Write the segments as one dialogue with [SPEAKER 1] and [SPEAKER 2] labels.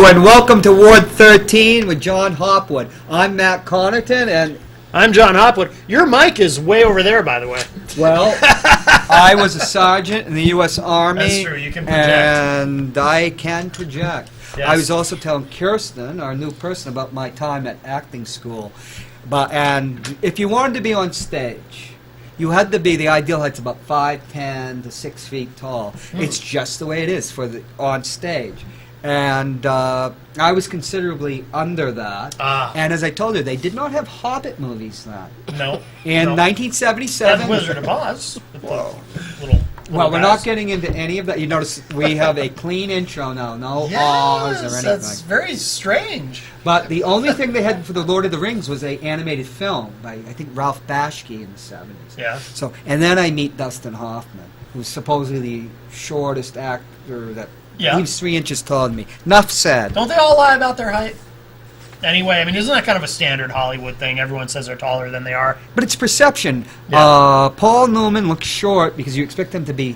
[SPEAKER 1] And welcome to Ward 13 with John Hopwood. I'm Matt Connarton, and
[SPEAKER 2] I'm John Hopwood. Your mic is way over there, by the way.
[SPEAKER 1] Well, I was a sergeant in the U.S. Army.
[SPEAKER 2] That's true. You can project.
[SPEAKER 1] And I can project.
[SPEAKER 2] Yes.
[SPEAKER 1] I was also telling Kirsten, our new person, about my time at acting school. And if you wanted to be on stage, you had to be, the ideal height's about 5'10" to 6 feet tall. It's just the way it is for on stage. And I was considerably under that. And as I told you, they did not have Hobbit movies then.
[SPEAKER 2] No.
[SPEAKER 1] In 1977...
[SPEAKER 2] That's Wizard of Oz.
[SPEAKER 1] Whoa.
[SPEAKER 2] Little
[SPEAKER 1] We're not getting into any of that. You notice we have a clean intro now. No Oz or anything.
[SPEAKER 2] That's very strange.
[SPEAKER 1] But the only thing they had for The Lord of the Rings was an animated film by, I think, Ralph Bashki in the 70s.
[SPEAKER 2] Yeah.
[SPEAKER 1] So, and then I meet Dustin Hoffman, who's supposedly the shortest actor that...
[SPEAKER 2] Yeah.
[SPEAKER 1] He's 3 inches taller than me. Enough said.
[SPEAKER 2] Don't they all lie about their height? Anyway, I mean, isn't that kind of a standard Hollywood thing? Everyone says they're taller than they are.
[SPEAKER 1] But it's perception.
[SPEAKER 2] Yeah.
[SPEAKER 1] Paul Newman looks short because you expect him to be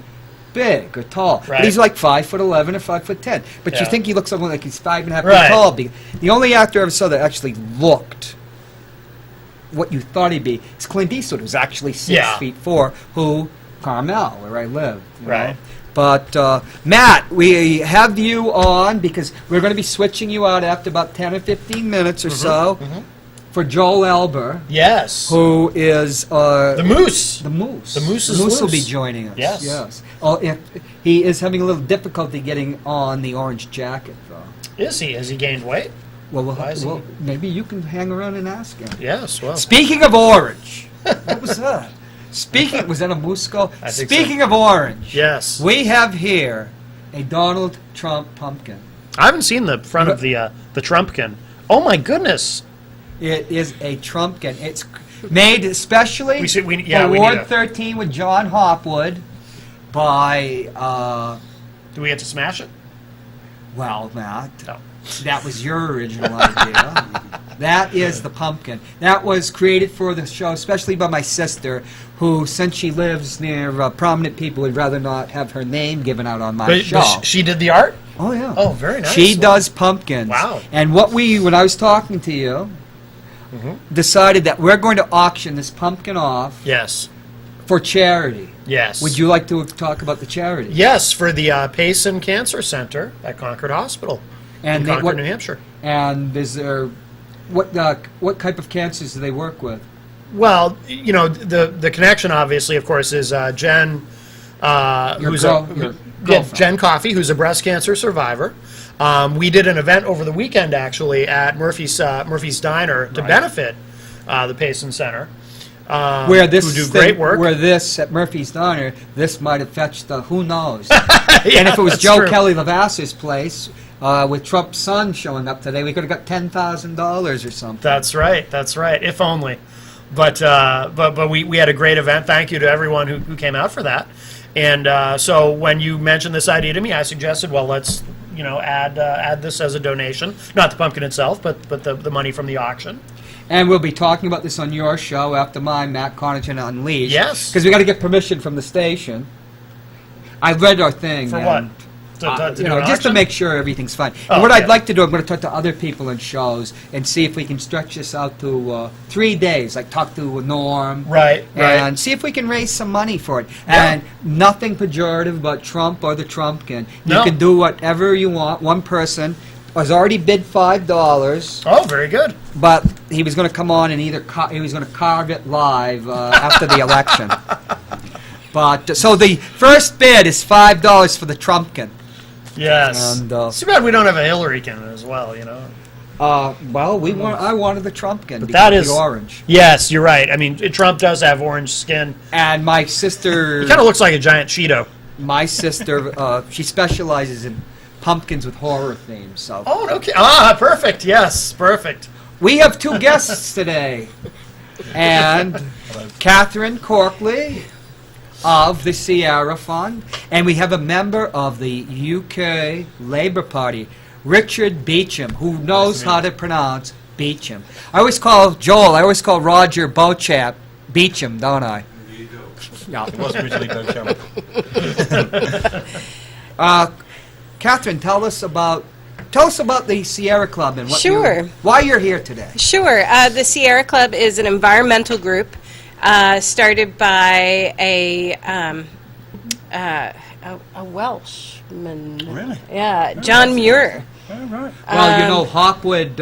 [SPEAKER 1] big or tall.
[SPEAKER 2] Right.
[SPEAKER 1] But he's like 5'11" or 5'10". But you
[SPEAKER 2] Yeah.
[SPEAKER 1] think he looks like he's 5.5
[SPEAKER 2] Right.
[SPEAKER 1] feet tall. The only actor I ever saw that actually looked what you thought he'd be is Clint Eastwood, who's actually 6'4", who Carmel, where I lived. You know?
[SPEAKER 2] Right.
[SPEAKER 1] But, Matt, we have you on because we're going to be switching you out after about 10 or 15 minutes or so for Joel Elber.
[SPEAKER 2] Yes.
[SPEAKER 1] Who is...
[SPEAKER 2] the Moose.
[SPEAKER 1] The Moose.
[SPEAKER 2] The Moose is
[SPEAKER 1] The Moose will
[SPEAKER 2] loose.
[SPEAKER 1] be joining us.
[SPEAKER 2] Yes.
[SPEAKER 1] Yes. Oh, if he is having a little difficulty getting on the orange jacket, though.
[SPEAKER 2] Is he? Has he gained weight?
[SPEAKER 1] Well,
[SPEAKER 2] Why is he-
[SPEAKER 1] maybe you can hang around and ask him.
[SPEAKER 2] Yes, well.
[SPEAKER 1] Speaking of orange, what was that? Was that a moose skull?
[SPEAKER 2] I think
[SPEAKER 1] Speaking of orange,
[SPEAKER 2] Yes.
[SPEAKER 1] we have here a Donald Trump pumpkin.
[SPEAKER 2] I haven't seen the front of the Trumpkin. Oh, my goodness.
[SPEAKER 1] It is a Trumpkin. It's made especially for
[SPEAKER 2] we
[SPEAKER 1] Ward
[SPEAKER 2] need
[SPEAKER 1] 13 with John Hopwood by,
[SPEAKER 2] Do we have to smash it?
[SPEAKER 1] well, Matt,
[SPEAKER 2] No.
[SPEAKER 1] that was your original idea. That is the pumpkin. That was created for the show, especially by my sister, who, since she lives near prominent people, would rather not have her name given out on my show.
[SPEAKER 2] But she did the art?
[SPEAKER 1] Oh, yeah.
[SPEAKER 2] Oh, very nice.
[SPEAKER 1] She does pumpkins.
[SPEAKER 2] Wow.
[SPEAKER 1] And when I was talking to you, decided that we're going to auction this pumpkin off
[SPEAKER 2] Yes.
[SPEAKER 1] for charity.
[SPEAKER 2] Yes.
[SPEAKER 1] Would you like to talk about the charity?
[SPEAKER 2] Yes, for the Payson Cancer Center at Concord Hospital in Concord, New Hampshire.
[SPEAKER 1] And is there... What type of cancers do they work with?
[SPEAKER 2] Well, you know, the connection, obviously, of course, is Jen,
[SPEAKER 1] Your
[SPEAKER 2] Jen Coffey, who's a breast cancer survivor. We did an event over the weekend, actually, at Murphy's Diner to benefit the Payson Center.
[SPEAKER 1] Where this
[SPEAKER 2] who do great work.
[SPEAKER 1] Where this at Murphy's Diner, this might have fetched the who knows.
[SPEAKER 2] Yeah,
[SPEAKER 1] and if it was
[SPEAKER 2] that's
[SPEAKER 1] Joe
[SPEAKER 2] true.
[SPEAKER 1] Kelly Lavasse's place, with Trump's son showing up today, we could have got $10,000 or something.
[SPEAKER 2] That's right. That's right. If only. But we had a great event. Thank you to everyone who came out for that. And so when you mentioned this idea to me, I suggested, well, let's add this as a donation, not the pumpkin itself, but the money from the auction.
[SPEAKER 1] And we'll be talking about this on your show after mine, Matt Connarton Unleashed.
[SPEAKER 2] Yes.
[SPEAKER 1] Because we got to get permission from the station. I read our thing.
[SPEAKER 2] For
[SPEAKER 1] and,
[SPEAKER 2] what? To do an
[SPEAKER 1] just to
[SPEAKER 2] auction?
[SPEAKER 1] make sure everything's fine.
[SPEAKER 2] Oh,
[SPEAKER 1] and what I'd
[SPEAKER 2] yeah.
[SPEAKER 1] like to do, I'm going to talk to other people in shows and see if we can stretch this out to 3 days. Like talk to Norm.
[SPEAKER 2] Right.
[SPEAKER 1] And see if we can raise some money for it.
[SPEAKER 2] Yeah.
[SPEAKER 1] And nothing pejorative about Trump or the Trumpkin. You
[SPEAKER 2] No.
[SPEAKER 1] can do whatever you want. One person has already bid $5.
[SPEAKER 2] Oh, very good.
[SPEAKER 1] But he was going to come on and he was going to carve it live after the election. But so the first bid is $5 for the Trumpkin.
[SPEAKER 2] Yes.
[SPEAKER 1] And,
[SPEAKER 2] It's too bad we don't have a Hillary candidate as well, you know.
[SPEAKER 1] well, I wanted the Trumpkin because
[SPEAKER 2] That
[SPEAKER 1] of
[SPEAKER 2] is
[SPEAKER 1] the orange.
[SPEAKER 2] Yes, you're right. I mean, Trump does have orange skin.
[SPEAKER 1] And my sister,
[SPEAKER 2] He kind of looks like a giant Cheeto.
[SPEAKER 1] she specializes in pumpkins with horror themes. So
[SPEAKER 2] Oh, okay. Perfect. Yes, perfect.
[SPEAKER 1] we have two guests today, and Catherine Corkery of the Sierra Fund, and we have a member of the UK Labour Party, Richard Beecham, who knows how to pronounce Beecham. I always call Roger Beauchamp Beecham, don't I?
[SPEAKER 3] You do.
[SPEAKER 1] Yeah.
[SPEAKER 3] It was originally Beauchamp.
[SPEAKER 1] Catherine, tell us about the Sierra Club and
[SPEAKER 4] Sure.
[SPEAKER 1] why you're here today.
[SPEAKER 4] Sure. The Sierra Club is an environmental group started by a Welshman.
[SPEAKER 3] Really?
[SPEAKER 4] Yeah, John Muir.
[SPEAKER 3] Oh, right.
[SPEAKER 1] Well, Hopwood,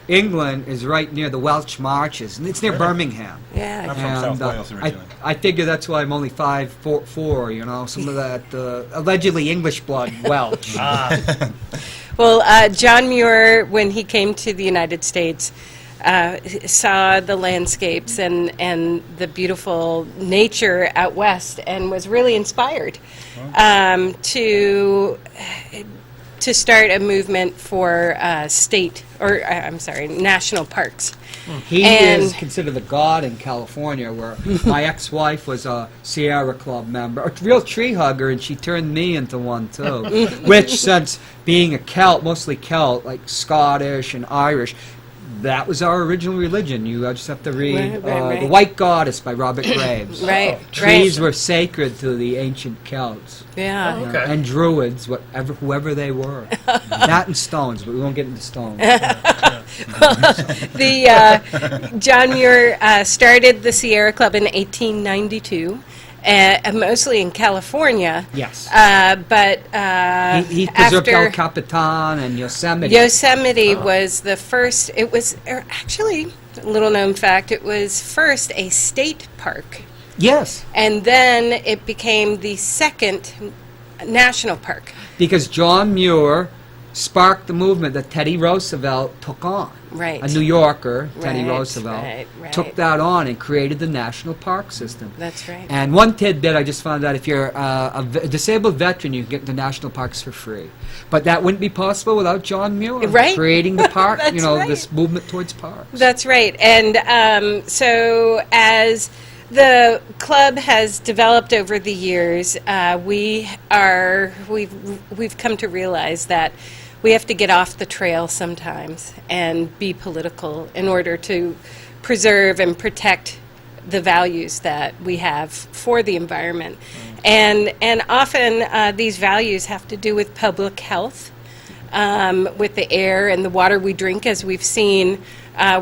[SPEAKER 1] England is right near the Welsh Marches, and it's near Birmingham.
[SPEAKER 4] Yeah.
[SPEAKER 3] I'm from South Wales originally.
[SPEAKER 1] I figure that's why I'm only 5'4", some of that allegedly English blood Welsh.
[SPEAKER 4] Well, John Muir, when he came to the United States, saw the landscapes and the beautiful nature out west, and was really inspired to start a movement for national parks.
[SPEAKER 1] He
[SPEAKER 4] And-
[SPEAKER 1] is considered the god in California, where my ex-wife was a Sierra Club member, a real tree hugger, and she turned me into one too. Which, since being a Celt, mostly Celt, like Scottish and Irish, that was our original religion. You just have to read
[SPEAKER 4] Right.
[SPEAKER 1] The White Goddess by Robert Graves.
[SPEAKER 4] Right,
[SPEAKER 1] Trees
[SPEAKER 4] right.
[SPEAKER 1] were sacred to the ancient Celts.
[SPEAKER 4] Yeah.
[SPEAKER 2] Oh, okay.
[SPEAKER 1] And Druids, whoever they were. That and stones, but we won't get into stones.
[SPEAKER 4] John Muir started the Sierra Club in 1892, mostly in California.
[SPEAKER 1] Yes.
[SPEAKER 4] But
[SPEAKER 1] He preserved El
[SPEAKER 4] after
[SPEAKER 1] Capitan and Yosemite.
[SPEAKER 4] Yosemite was the first, actually, a little known fact, it was first a state park.
[SPEAKER 1] Yes,
[SPEAKER 4] And then it became the second national park.
[SPEAKER 1] because John Muir sparked the movement that Teddy Roosevelt took on.
[SPEAKER 4] Right.
[SPEAKER 1] A New Yorker, Teddy
[SPEAKER 4] Right,
[SPEAKER 1] Roosevelt,
[SPEAKER 4] right.
[SPEAKER 1] took that on and created the national park system.
[SPEAKER 4] That's right.
[SPEAKER 1] And one tidbit I just found out, if you're a disabled veteran, you can get into national parks for free. But that wouldn't be possible without John Muir
[SPEAKER 4] Right.
[SPEAKER 1] creating the park,
[SPEAKER 4] That's right.
[SPEAKER 1] this movement towards parks.
[SPEAKER 4] That's right. And so as the club has developed over the years, we've come to realize that we have to get off the trail sometimes and be political in order to preserve and protect the values that we have for the environment. And often these values have to do with public health, with the air and the water we drink, as we've seen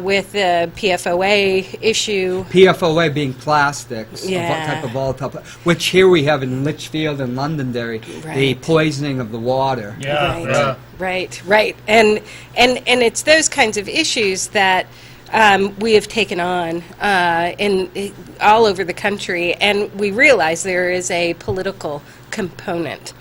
[SPEAKER 4] with the PFOA issue.
[SPEAKER 1] PFOA being plastics,
[SPEAKER 4] Yeah.
[SPEAKER 1] type of volatile, which here we have in Lichfield and Londonderry, the
[SPEAKER 4] Right.
[SPEAKER 1] poisoning of the water.
[SPEAKER 2] Yeah.
[SPEAKER 4] Right,
[SPEAKER 2] Yeah.
[SPEAKER 4] right. And it's those kinds of issues that we have taken on all over the country, and we realize there is a political component.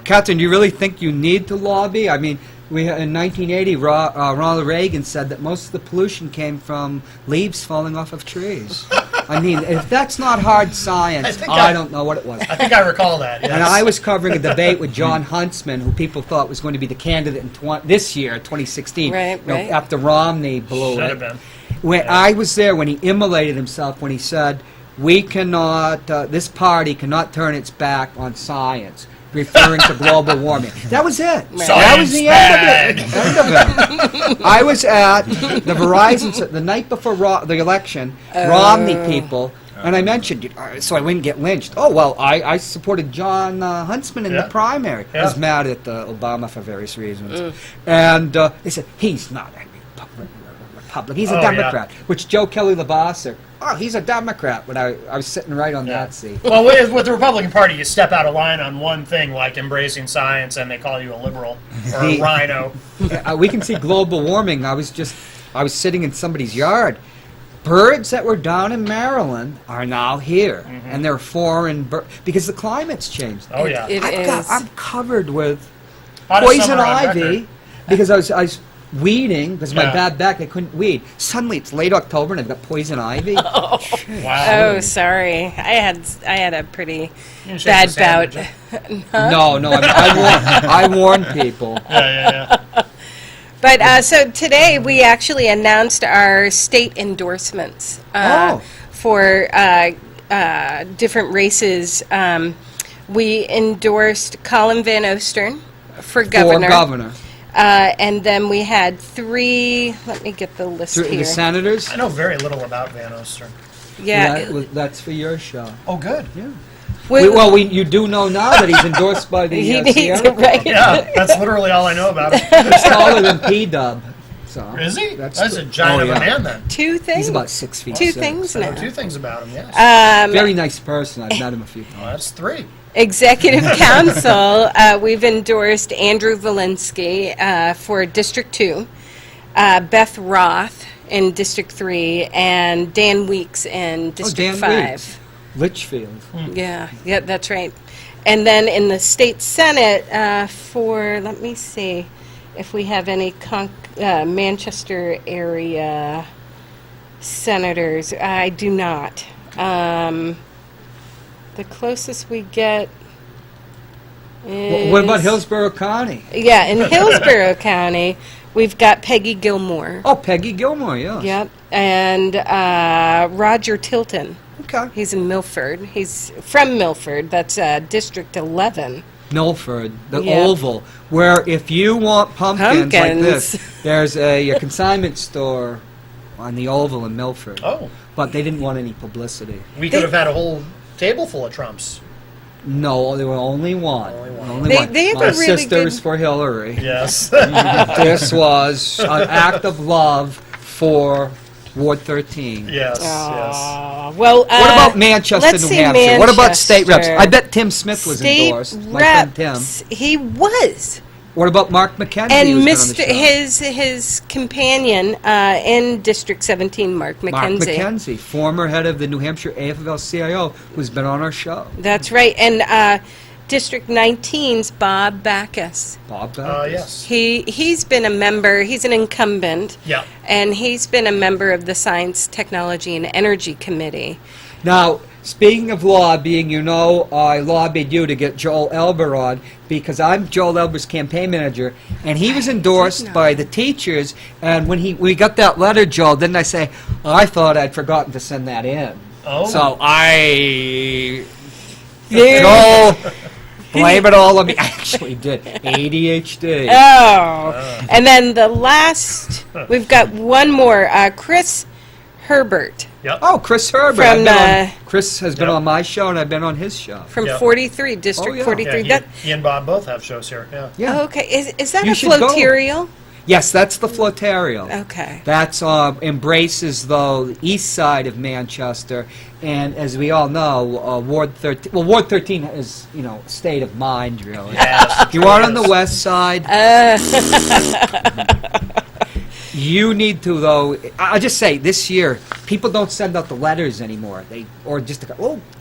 [SPEAKER 1] Catherine, do you really think you need to lobby? I mean, in 1980, Ronald Reagan said that most of the pollution came from leaves falling off of trees. I mean, if that's not hard science, I don't know what it was.
[SPEAKER 2] I think I recall that. Yes.
[SPEAKER 1] And I was covering a debate with John Huntsman, who people thought was going to be the candidate in this year, 2016,
[SPEAKER 4] Right.
[SPEAKER 1] after Romney blew
[SPEAKER 2] Should
[SPEAKER 1] it.
[SPEAKER 2] have been.
[SPEAKER 1] When I was there when he immolated himself, when he said, "We cannot, this party cannot turn its back on science," referring to global warming. That was it. That was the end of it. I was at the Verizon the night before the election, Romney people, and I mentioned, so I wouldn't get lynched. Oh, well, I supported John Huntsman in the
[SPEAKER 2] Yeah.
[SPEAKER 1] primary. I
[SPEAKER 2] Yeah.
[SPEAKER 1] was mad at Obama for various reasons. And they said, he's not a Republican, he's a
[SPEAKER 2] Oh, yeah.
[SPEAKER 1] Democrat, which Joe Kelly LaBasser, he's a Democrat, when I was sitting right on that seat.
[SPEAKER 2] Well, with the Republican Party, you step out of line on one thing, like embracing science, and they call you a liberal or a rhino.
[SPEAKER 1] We can see global warming. I was sitting in somebody's yard. Birds that were down in Maryland are now here, and they're foreign birds because the climate's changed.
[SPEAKER 2] Oh, yeah.
[SPEAKER 4] It
[SPEAKER 1] I'm
[SPEAKER 4] is.
[SPEAKER 1] covered with
[SPEAKER 2] Hottest
[SPEAKER 1] poison
[SPEAKER 2] summer on
[SPEAKER 1] ivy,
[SPEAKER 2] record.
[SPEAKER 1] because I was weeding, because my
[SPEAKER 2] Yeah.
[SPEAKER 1] bad back, I couldn't weed. Suddenly, it's late October, and I've got poison ivy.
[SPEAKER 2] Wow.
[SPEAKER 4] Oh, sorry. I had a pretty
[SPEAKER 2] You can shake
[SPEAKER 4] bad
[SPEAKER 2] the sandwich,
[SPEAKER 4] bout.
[SPEAKER 1] No, I warn people.
[SPEAKER 2] Yeah.
[SPEAKER 4] But so today we actually announced our state endorsements for different races. We endorsed Colin Van Ostern for governor.
[SPEAKER 1] For governor.
[SPEAKER 4] And then we had 3, let me get the list
[SPEAKER 1] The
[SPEAKER 4] here.
[SPEAKER 1] senators?
[SPEAKER 2] I know very little about Van Ostern.
[SPEAKER 4] Yeah.
[SPEAKER 1] That's for your show.
[SPEAKER 2] Oh, good.
[SPEAKER 1] Yeah.
[SPEAKER 4] we-
[SPEAKER 1] You do know now that he's endorsed by the
[SPEAKER 4] he needs
[SPEAKER 1] Sierra
[SPEAKER 4] it, right?
[SPEAKER 2] Yeah, that's literally all I know about him.
[SPEAKER 1] He's taller than P-Dub. So.
[SPEAKER 2] Is he? That's
[SPEAKER 1] That's
[SPEAKER 2] a giant
[SPEAKER 1] oh,
[SPEAKER 2] of a
[SPEAKER 1] yeah.
[SPEAKER 2] man then.
[SPEAKER 4] 2 things?
[SPEAKER 1] He's about 6 feet.
[SPEAKER 4] 2
[SPEAKER 1] 6.
[SPEAKER 4] things
[SPEAKER 2] I know
[SPEAKER 4] now.
[SPEAKER 2] 2 things about him, yes.
[SPEAKER 1] Very nice person. I've met him a few
[SPEAKER 2] Well,
[SPEAKER 1] times.
[SPEAKER 2] that's 3.
[SPEAKER 4] Executive Council, we've endorsed Andrew Valinsky for District 2, Beth Roth in District 3, and Dan Weeks in District 5.
[SPEAKER 1] Weeks. Litchfield.
[SPEAKER 4] Yeah, that's right. And then in the state senate for, let me see if we have any Manchester area senators. I do not. The closest we get is...
[SPEAKER 1] What about Hillsborough County?
[SPEAKER 4] Yeah, in Hillsborough County, we've got Peggy Gilmore.
[SPEAKER 1] Oh, Peggy Gilmore, yes.
[SPEAKER 4] Yep. And Roger Tilton.
[SPEAKER 1] Okay.
[SPEAKER 4] He's in Milford. He's from Milford. That's District 11.
[SPEAKER 1] Milford, the
[SPEAKER 4] Yeah.
[SPEAKER 1] Oval, where if you want pumpkins like this,
[SPEAKER 4] Pumpkins.
[SPEAKER 1] there's a consignment store on the Oval in Milford.
[SPEAKER 2] Oh,
[SPEAKER 1] But they didn't want any publicity.
[SPEAKER 2] we could have had a whole table full of Trumps.
[SPEAKER 1] No, there were only one.
[SPEAKER 2] Only one.
[SPEAKER 1] Only
[SPEAKER 4] They-
[SPEAKER 1] one.
[SPEAKER 4] they have
[SPEAKER 1] My
[SPEAKER 4] a really
[SPEAKER 1] sister's
[SPEAKER 4] good-
[SPEAKER 1] for Hillary.
[SPEAKER 2] Yes.
[SPEAKER 1] This was an act of love for Ward 13.
[SPEAKER 2] Yes, yes.
[SPEAKER 4] Well,
[SPEAKER 1] What about Manchester,
[SPEAKER 4] let's
[SPEAKER 1] New
[SPEAKER 4] see
[SPEAKER 1] Hampshire? What about state reps?
[SPEAKER 4] Manchester.
[SPEAKER 1] I bet Tim Smith was
[SPEAKER 4] State
[SPEAKER 1] endorsed. My friend Tim.
[SPEAKER 4] reps, he was.
[SPEAKER 1] What about Mark McKenzie?
[SPEAKER 4] And
[SPEAKER 1] who's been on the show?
[SPEAKER 4] his companion in District 17, Mark
[SPEAKER 1] Mark
[SPEAKER 4] McKenzie.
[SPEAKER 1] McKenzie, former head of the New Hampshire AFL-CIO, who's been on our show.
[SPEAKER 4] That's right. And District 19's Bob Backus.
[SPEAKER 1] Bob Backus.
[SPEAKER 2] Yes.
[SPEAKER 4] He's been a member. He's an incumbent.
[SPEAKER 2] Yeah.
[SPEAKER 4] And he's been a member of the Science, Technology, and Energy Committee.
[SPEAKER 1] Now, speaking of lobbying, you know I lobbied you to get Joel Elber on because I'm Joel Elber's campaign manager, and he was endorsed
[SPEAKER 4] know
[SPEAKER 1] by the teachers. And when we got that letter, Joel, didn't I say, I thought I'd forgotten to send that in.
[SPEAKER 2] Oh.
[SPEAKER 1] So Joel, blame it all on me. I actually did. ADHD.
[SPEAKER 4] Oh. And then the last, we've got one more. Chris Herbert
[SPEAKER 2] Yep.
[SPEAKER 1] Oh, Chris Herbert.
[SPEAKER 4] From,
[SPEAKER 1] Chris has been
[SPEAKER 2] Yep.
[SPEAKER 1] on my show, and I've been on his show.
[SPEAKER 4] from
[SPEAKER 2] Yeah.
[SPEAKER 4] 43, District
[SPEAKER 1] Oh, yeah.
[SPEAKER 4] 43.
[SPEAKER 2] Yeah, he and Bob both have shows here. Yeah.
[SPEAKER 1] Yeah.
[SPEAKER 4] Oh, okay. Is that
[SPEAKER 1] You
[SPEAKER 4] a
[SPEAKER 1] should go.
[SPEAKER 4] floterial?
[SPEAKER 1] Yes, that's the Flotarial.
[SPEAKER 4] Okay.
[SPEAKER 1] That's embraces the east side of Manchester, and as we all know, Ward 13. Well, Ward 13 is state of mind, really.
[SPEAKER 2] Yes,
[SPEAKER 1] If you are on the west side, you need to though. I'll just say this year, people don't send out the letters anymore. Or just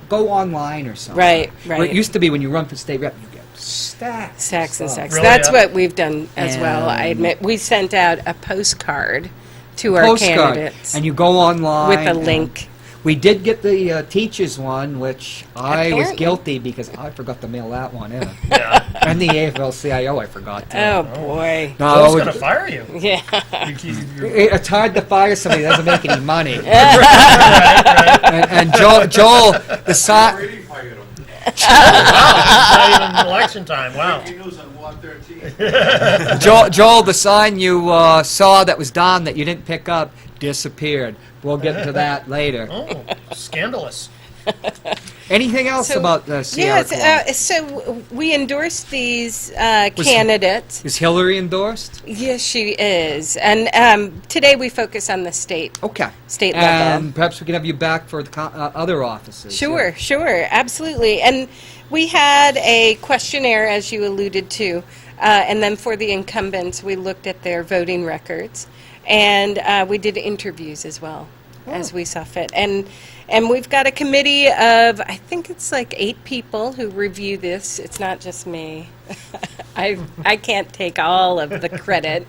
[SPEAKER 1] go online or something.
[SPEAKER 4] Right,
[SPEAKER 1] Where
[SPEAKER 4] right.
[SPEAKER 1] it used to be when you run for state rep, you get stacks.
[SPEAKER 4] Stacks and
[SPEAKER 1] of stuff.
[SPEAKER 4] stacks.
[SPEAKER 2] Really,
[SPEAKER 4] That's
[SPEAKER 2] yeah.
[SPEAKER 4] what we've done as well. I
[SPEAKER 1] And-
[SPEAKER 4] admit, we sent out a postcard to our
[SPEAKER 1] Postcard,
[SPEAKER 4] candidates
[SPEAKER 1] and you go online
[SPEAKER 4] with a
[SPEAKER 1] and-
[SPEAKER 4] link.
[SPEAKER 1] We did get the teachers one, which I was
[SPEAKER 4] Apparently.
[SPEAKER 1] guilty because I forgot to mail that one in.
[SPEAKER 2] Yeah.
[SPEAKER 1] And the AFL-CIO I forgot to.
[SPEAKER 4] Oh boy.
[SPEAKER 1] No,
[SPEAKER 2] Joel's
[SPEAKER 1] it
[SPEAKER 2] going
[SPEAKER 1] was-
[SPEAKER 2] to fire you.
[SPEAKER 4] Yeah.
[SPEAKER 1] it's hard to fire somebody that doesn't make any money.
[SPEAKER 2] Right, right.
[SPEAKER 1] and Joel, the sign.
[SPEAKER 5] Already fired him.
[SPEAKER 2] Wow. It's not even election time. Wow.
[SPEAKER 5] Breaking news on Ward 13.
[SPEAKER 1] Joel, the sign you saw that was down that you didn't pick up disappeared. We'll get into that later.
[SPEAKER 2] Oh, scandalous.
[SPEAKER 1] Anything else
[SPEAKER 4] So-
[SPEAKER 1] about the Sierra Club?
[SPEAKER 4] Yes, so we endorsed these candidates.
[SPEAKER 1] Is Hillary endorsed?
[SPEAKER 4] Yes, she is. And today we focus on the state
[SPEAKER 1] Okay.
[SPEAKER 4] level.
[SPEAKER 1] And perhaps we can have you back for the other offices.
[SPEAKER 4] Sure, sure, absolutely. And we had a questionnaire, as you alluded to, and then for the incumbents, we looked at their voting records, and we did interviews as well. as we saw fit. And we've got a committee of, I think it's like 8 people who review this. It's not just me. I can't take all of the credit.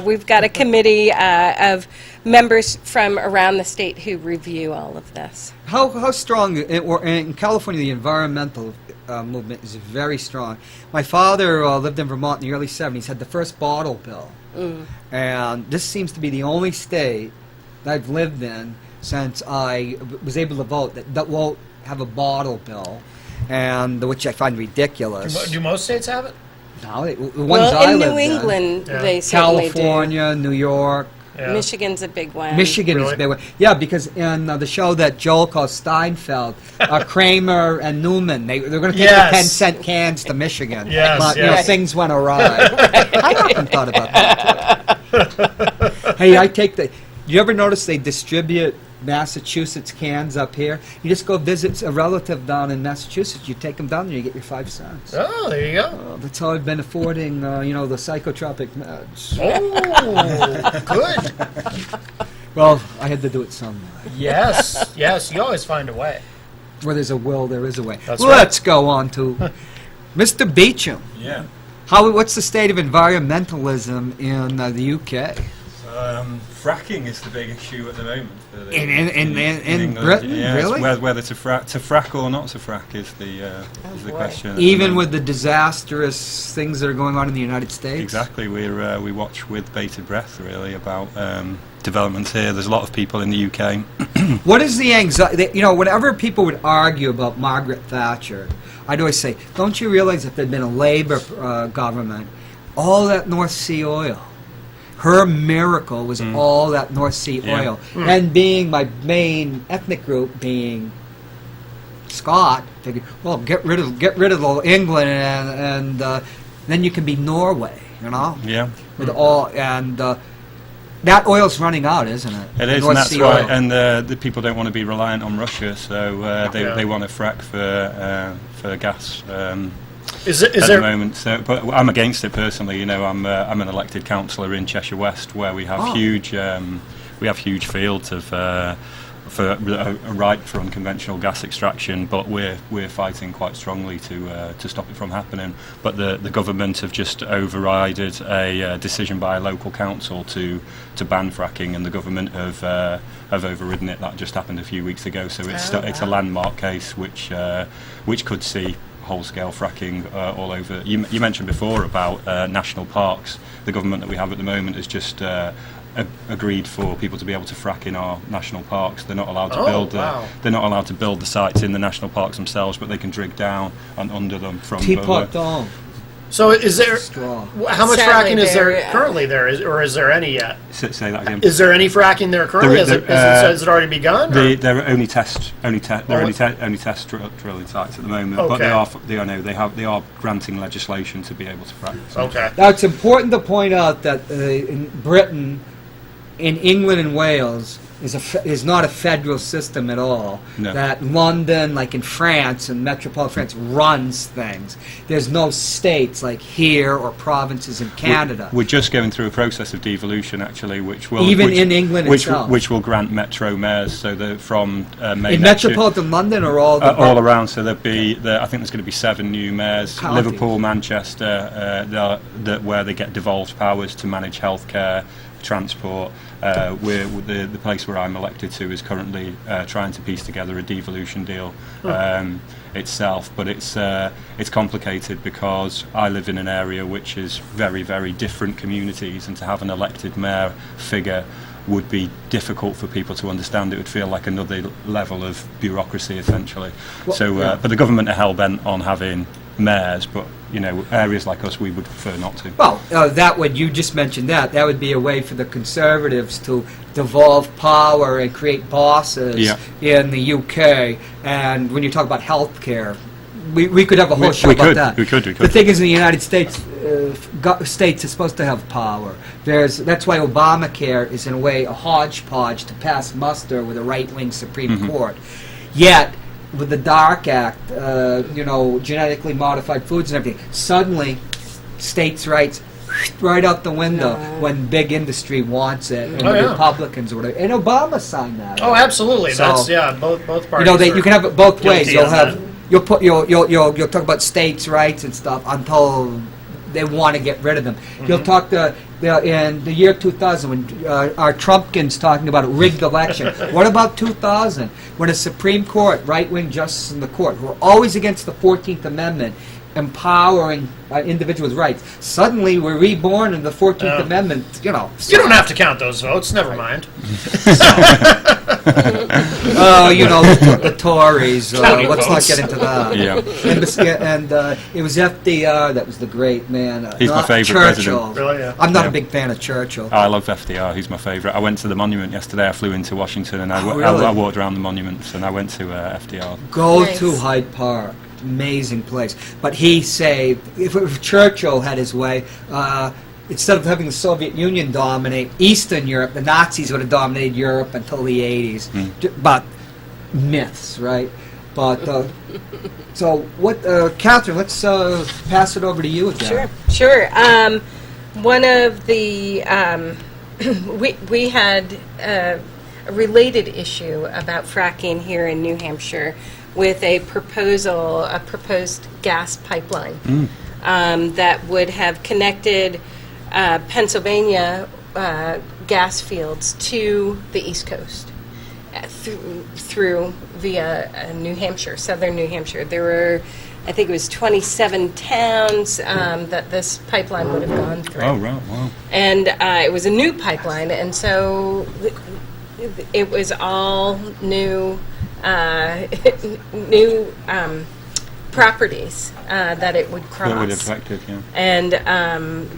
[SPEAKER 4] We've got a committee of members from around the state who review all of this.
[SPEAKER 1] How strong, in California, the environmental movement is very strong. My father lived in Vermont in the early 70s, had the first bottle bill. And this seems to be the only state that I've lived in since I was able to vote that won't have a bottle bill, and which I find ridiculous.
[SPEAKER 2] Do most states have it?
[SPEAKER 1] No, the ones
[SPEAKER 4] Well,
[SPEAKER 1] I
[SPEAKER 4] in
[SPEAKER 1] lived
[SPEAKER 4] New England,
[SPEAKER 2] Yeah.
[SPEAKER 4] they certainly
[SPEAKER 1] California, New York.
[SPEAKER 4] do.
[SPEAKER 2] Yeah.
[SPEAKER 4] Michigan's a big one.
[SPEAKER 1] Michigan is
[SPEAKER 2] Really?
[SPEAKER 1] a big one. Yeah, because in the show that Joel calls Steinfeld, Kramer and Newman, they're going to take
[SPEAKER 2] Yes.
[SPEAKER 1] the 10-cent cans to Michigan.
[SPEAKER 2] Yes,
[SPEAKER 1] but,
[SPEAKER 2] yes.
[SPEAKER 1] things went awry. I often thought about that, too. Hey, I take the... You ever notice they distribute Massachusetts cans up here? You just go visit a relative down in Massachusetts, you take them down there, you get your 5 cents.
[SPEAKER 2] Oh, there you go.
[SPEAKER 1] That's how I've been affording, the psychotropic meds.
[SPEAKER 2] Oh, good.
[SPEAKER 1] Well, I had to do it some way.
[SPEAKER 2] Yes, yes. You always find a way.
[SPEAKER 1] Where there's a will, there is a way.
[SPEAKER 2] That's right.
[SPEAKER 1] Let's go on to Mr. Beecham.
[SPEAKER 3] Yeah.
[SPEAKER 1] What's the state of environmentalism in the UK?
[SPEAKER 3] Fracking is the big issue at the moment.
[SPEAKER 1] In
[SPEAKER 3] England.
[SPEAKER 1] Britain,
[SPEAKER 3] Yeah,
[SPEAKER 1] really?
[SPEAKER 3] it's whether to frack or not to frack is the
[SPEAKER 4] boy.
[SPEAKER 3] question. at the
[SPEAKER 1] Even
[SPEAKER 3] moment.
[SPEAKER 1] with the disastrous things that are going on in the United States?
[SPEAKER 3] Exactly, we watch with bated breath really about developments here. There's a lot of people in the UK.
[SPEAKER 1] What is the anxiety? Whenever people would argue about Margaret Thatcher, I'd always say, don't you realize if there'd been a Labour government, all that North Sea oil, her miracle was all that North Sea
[SPEAKER 3] Yeah.
[SPEAKER 1] oil. And being my main ethnic group being Scot, figured, well, get rid of the England and then you can be Norway,
[SPEAKER 3] Yeah.
[SPEAKER 1] with all and that oil's running out, isn't it?
[SPEAKER 3] It
[SPEAKER 1] The
[SPEAKER 3] is,
[SPEAKER 1] North
[SPEAKER 3] and that's
[SPEAKER 1] Sea
[SPEAKER 3] why.
[SPEAKER 1] oil.
[SPEAKER 3] And the people don't want to be reliant on Russia, so
[SPEAKER 2] Yeah.
[SPEAKER 3] they want to frack for gas
[SPEAKER 2] Is
[SPEAKER 3] at the
[SPEAKER 2] there?
[SPEAKER 3] moment. So, but I'm against it personally. I'm an elected councillor in Cheshire West, where we have huge fields of for a right for unconventional gas extraction, but we're fighting quite strongly to stop it from happening. But the government have just overrided a decision by a local council to ban fracking, and the government have overridden it. That just happened a few weeks ago. So it's a landmark case which could see whole-scale fracking all over. You mentioned before about national parks. The government that we have at the moment has just agreed for people to be able to frack in our national parks. They're not allowed to build.
[SPEAKER 2] Wow.
[SPEAKER 3] They're not allowed to build the sites in the national parks themselves, but they can dig down and under them from.
[SPEAKER 1] Teapot Dome.
[SPEAKER 2] So is there?
[SPEAKER 1] Straw.
[SPEAKER 2] How much
[SPEAKER 4] Sadly,
[SPEAKER 2] fracking is there
[SPEAKER 4] there,
[SPEAKER 2] currently there, or is there any yet?
[SPEAKER 3] Say that again.
[SPEAKER 2] Is there any fracking there currently? Has it already begun? or-
[SPEAKER 3] They're only test drilling sites at the moment, but they are granting legislation to be able to frack.
[SPEAKER 2] Okay.
[SPEAKER 1] Now, it's important to point out that in Britain, in England and Wales, is not a federal system at all.
[SPEAKER 3] No.
[SPEAKER 1] That London, like in France and metropolitan France, runs things. There's no states like here or provinces in Canada.
[SPEAKER 3] We're just going through a process of devolution, actually, which will
[SPEAKER 1] In England itself.
[SPEAKER 3] which will grant metro mayors. So from May
[SPEAKER 1] In
[SPEAKER 3] next year-
[SPEAKER 1] metropolitan London or all the
[SPEAKER 3] all around. So I think there's going to be 7 new mayors.
[SPEAKER 1] Counties.
[SPEAKER 3] Liverpool, Manchester, where they get devolved powers to manage healthcare, transport. The place where I'm elected to is currently trying to piece together a devolution deal itself, but it's complicated because I live in an area which is very, very different communities, and to have an elected mayor figure would be difficult for people to understand. It would feel like another level of bureaucracy, essentially. But the government are hell-bent on having mayors, but areas like us, we would prefer not to.
[SPEAKER 1] Well, you just mentioned that would be a way for the Conservatives to devolve power and create bosses in the UK. And when you talk about healthcare, we could have a whole show about that.
[SPEAKER 3] We could.
[SPEAKER 1] The thing is, in the United States, states are supposed to have power. That's why Obamacare is in a way a hodgepodge to pass muster with a right-wing Supreme Court. Yet, with the Dark Act, genetically modified foods and everything, suddenly states' rights right out the window when big industry wants it, and
[SPEAKER 2] Oh,
[SPEAKER 1] the
[SPEAKER 2] yeah.
[SPEAKER 1] Republicans or whatever. And Obama signed that.
[SPEAKER 2] Oh, absolutely.
[SPEAKER 1] So-
[SPEAKER 2] That's both
[SPEAKER 1] You
[SPEAKER 2] parties.
[SPEAKER 1] know, you
[SPEAKER 2] are
[SPEAKER 1] can have it both ways.
[SPEAKER 2] guilty
[SPEAKER 1] You'll
[SPEAKER 2] of
[SPEAKER 1] have
[SPEAKER 2] that.
[SPEAKER 1] you'll talk about states' rights and stuff until they want to get rid of them. You'll talk in the year 2000 when our Trumpkins talking about a rigged election. What about 2000 when the Supreme Court, right-wing justices in the court, who are always against the 14th Amendment, empowering individuals' rights. Suddenly, we're reborn in the 14th Amendment. You know,
[SPEAKER 2] You don't have to count those votes. Never mind.
[SPEAKER 1] Oh, you know, the Tories.
[SPEAKER 2] Counting
[SPEAKER 1] Let's not
[SPEAKER 2] votes.
[SPEAKER 1] get into that.
[SPEAKER 3] Yeah.
[SPEAKER 1] And it was FDR that was the great man.
[SPEAKER 3] He's my
[SPEAKER 1] not
[SPEAKER 3] favourite
[SPEAKER 1] Churchill.
[SPEAKER 3] president.
[SPEAKER 2] Really, yeah.
[SPEAKER 1] I'm not
[SPEAKER 3] Yeah.
[SPEAKER 1] a big fan of Churchill.
[SPEAKER 3] I love FDR. He's my favourite. I went to the monument yesterday. I flew into Washington and
[SPEAKER 1] Oh, really?
[SPEAKER 3] I walked around the monuments and I went to FDR.
[SPEAKER 1] Go
[SPEAKER 4] Nice.
[SPEAKER 1] to Hyde Park. Amazing place. But he saved, if Churchill had his way, instead of having the Soviet Union dominate Eastern Europe, the Nazis would have dominated Europe until the 80s. But myths, right? But, so what, Catherine, let's pass it over to you again.
[SPEAKER 4] Sure. One of the we had a related issue about fracking here in New Hampshire with a proposed gas pipeline that would have connected Pennsylvania gas fields to the East Coast through via New Hampshire, southern New Hampshire. There were, I think it was 27 towns that this pipeline would have gone through.
[SPEAKER 3] Oh, right, wow.
[SPEAKER 4] And it was a new pipeline, and so it was all new new properties that it would cross.
[SPEAKER 3] That would have affected, yeah.
[SPEAKER 4] And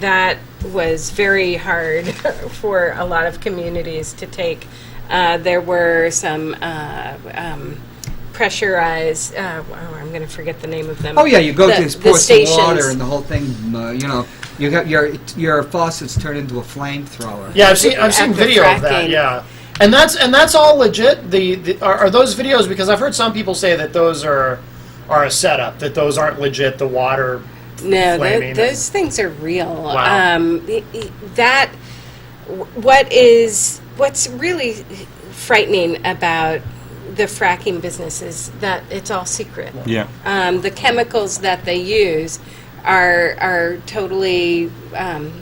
[SPEAKER 4] that was very hard for a lot of communities to take. There were some pressurized, I'm going to forget the name of them.
[SPEAKER 1] Oh yeah, you go to pour some
[SPEAKER 4] stations.
[SPEAKER 1] water and the whole thing. You know, you got your faucets turn into a flamethrower.
[SPEAKER 2] Yeah, I've seen
[SPEAKER 4] After
[SPEAKER 2] video of that.
[SPEAKER 4] fracking.
[SPEAKER 2] Yeah, and that's all legit. Are those videos? Because I've heard some people say that those are a setup. That those aren't legit. The water.
[SPEAKER 4] No,
[SPEAKER 2] flaming
[SPEAKER 4] those things are real.
[SPEAKER 2] Wow.
[SPEAKER 4] What's really frightening about the fracking business is that it's all secret.
[SPEAKER 3] Yeah.
[SPEAKER 4] The chemicals that they use are totally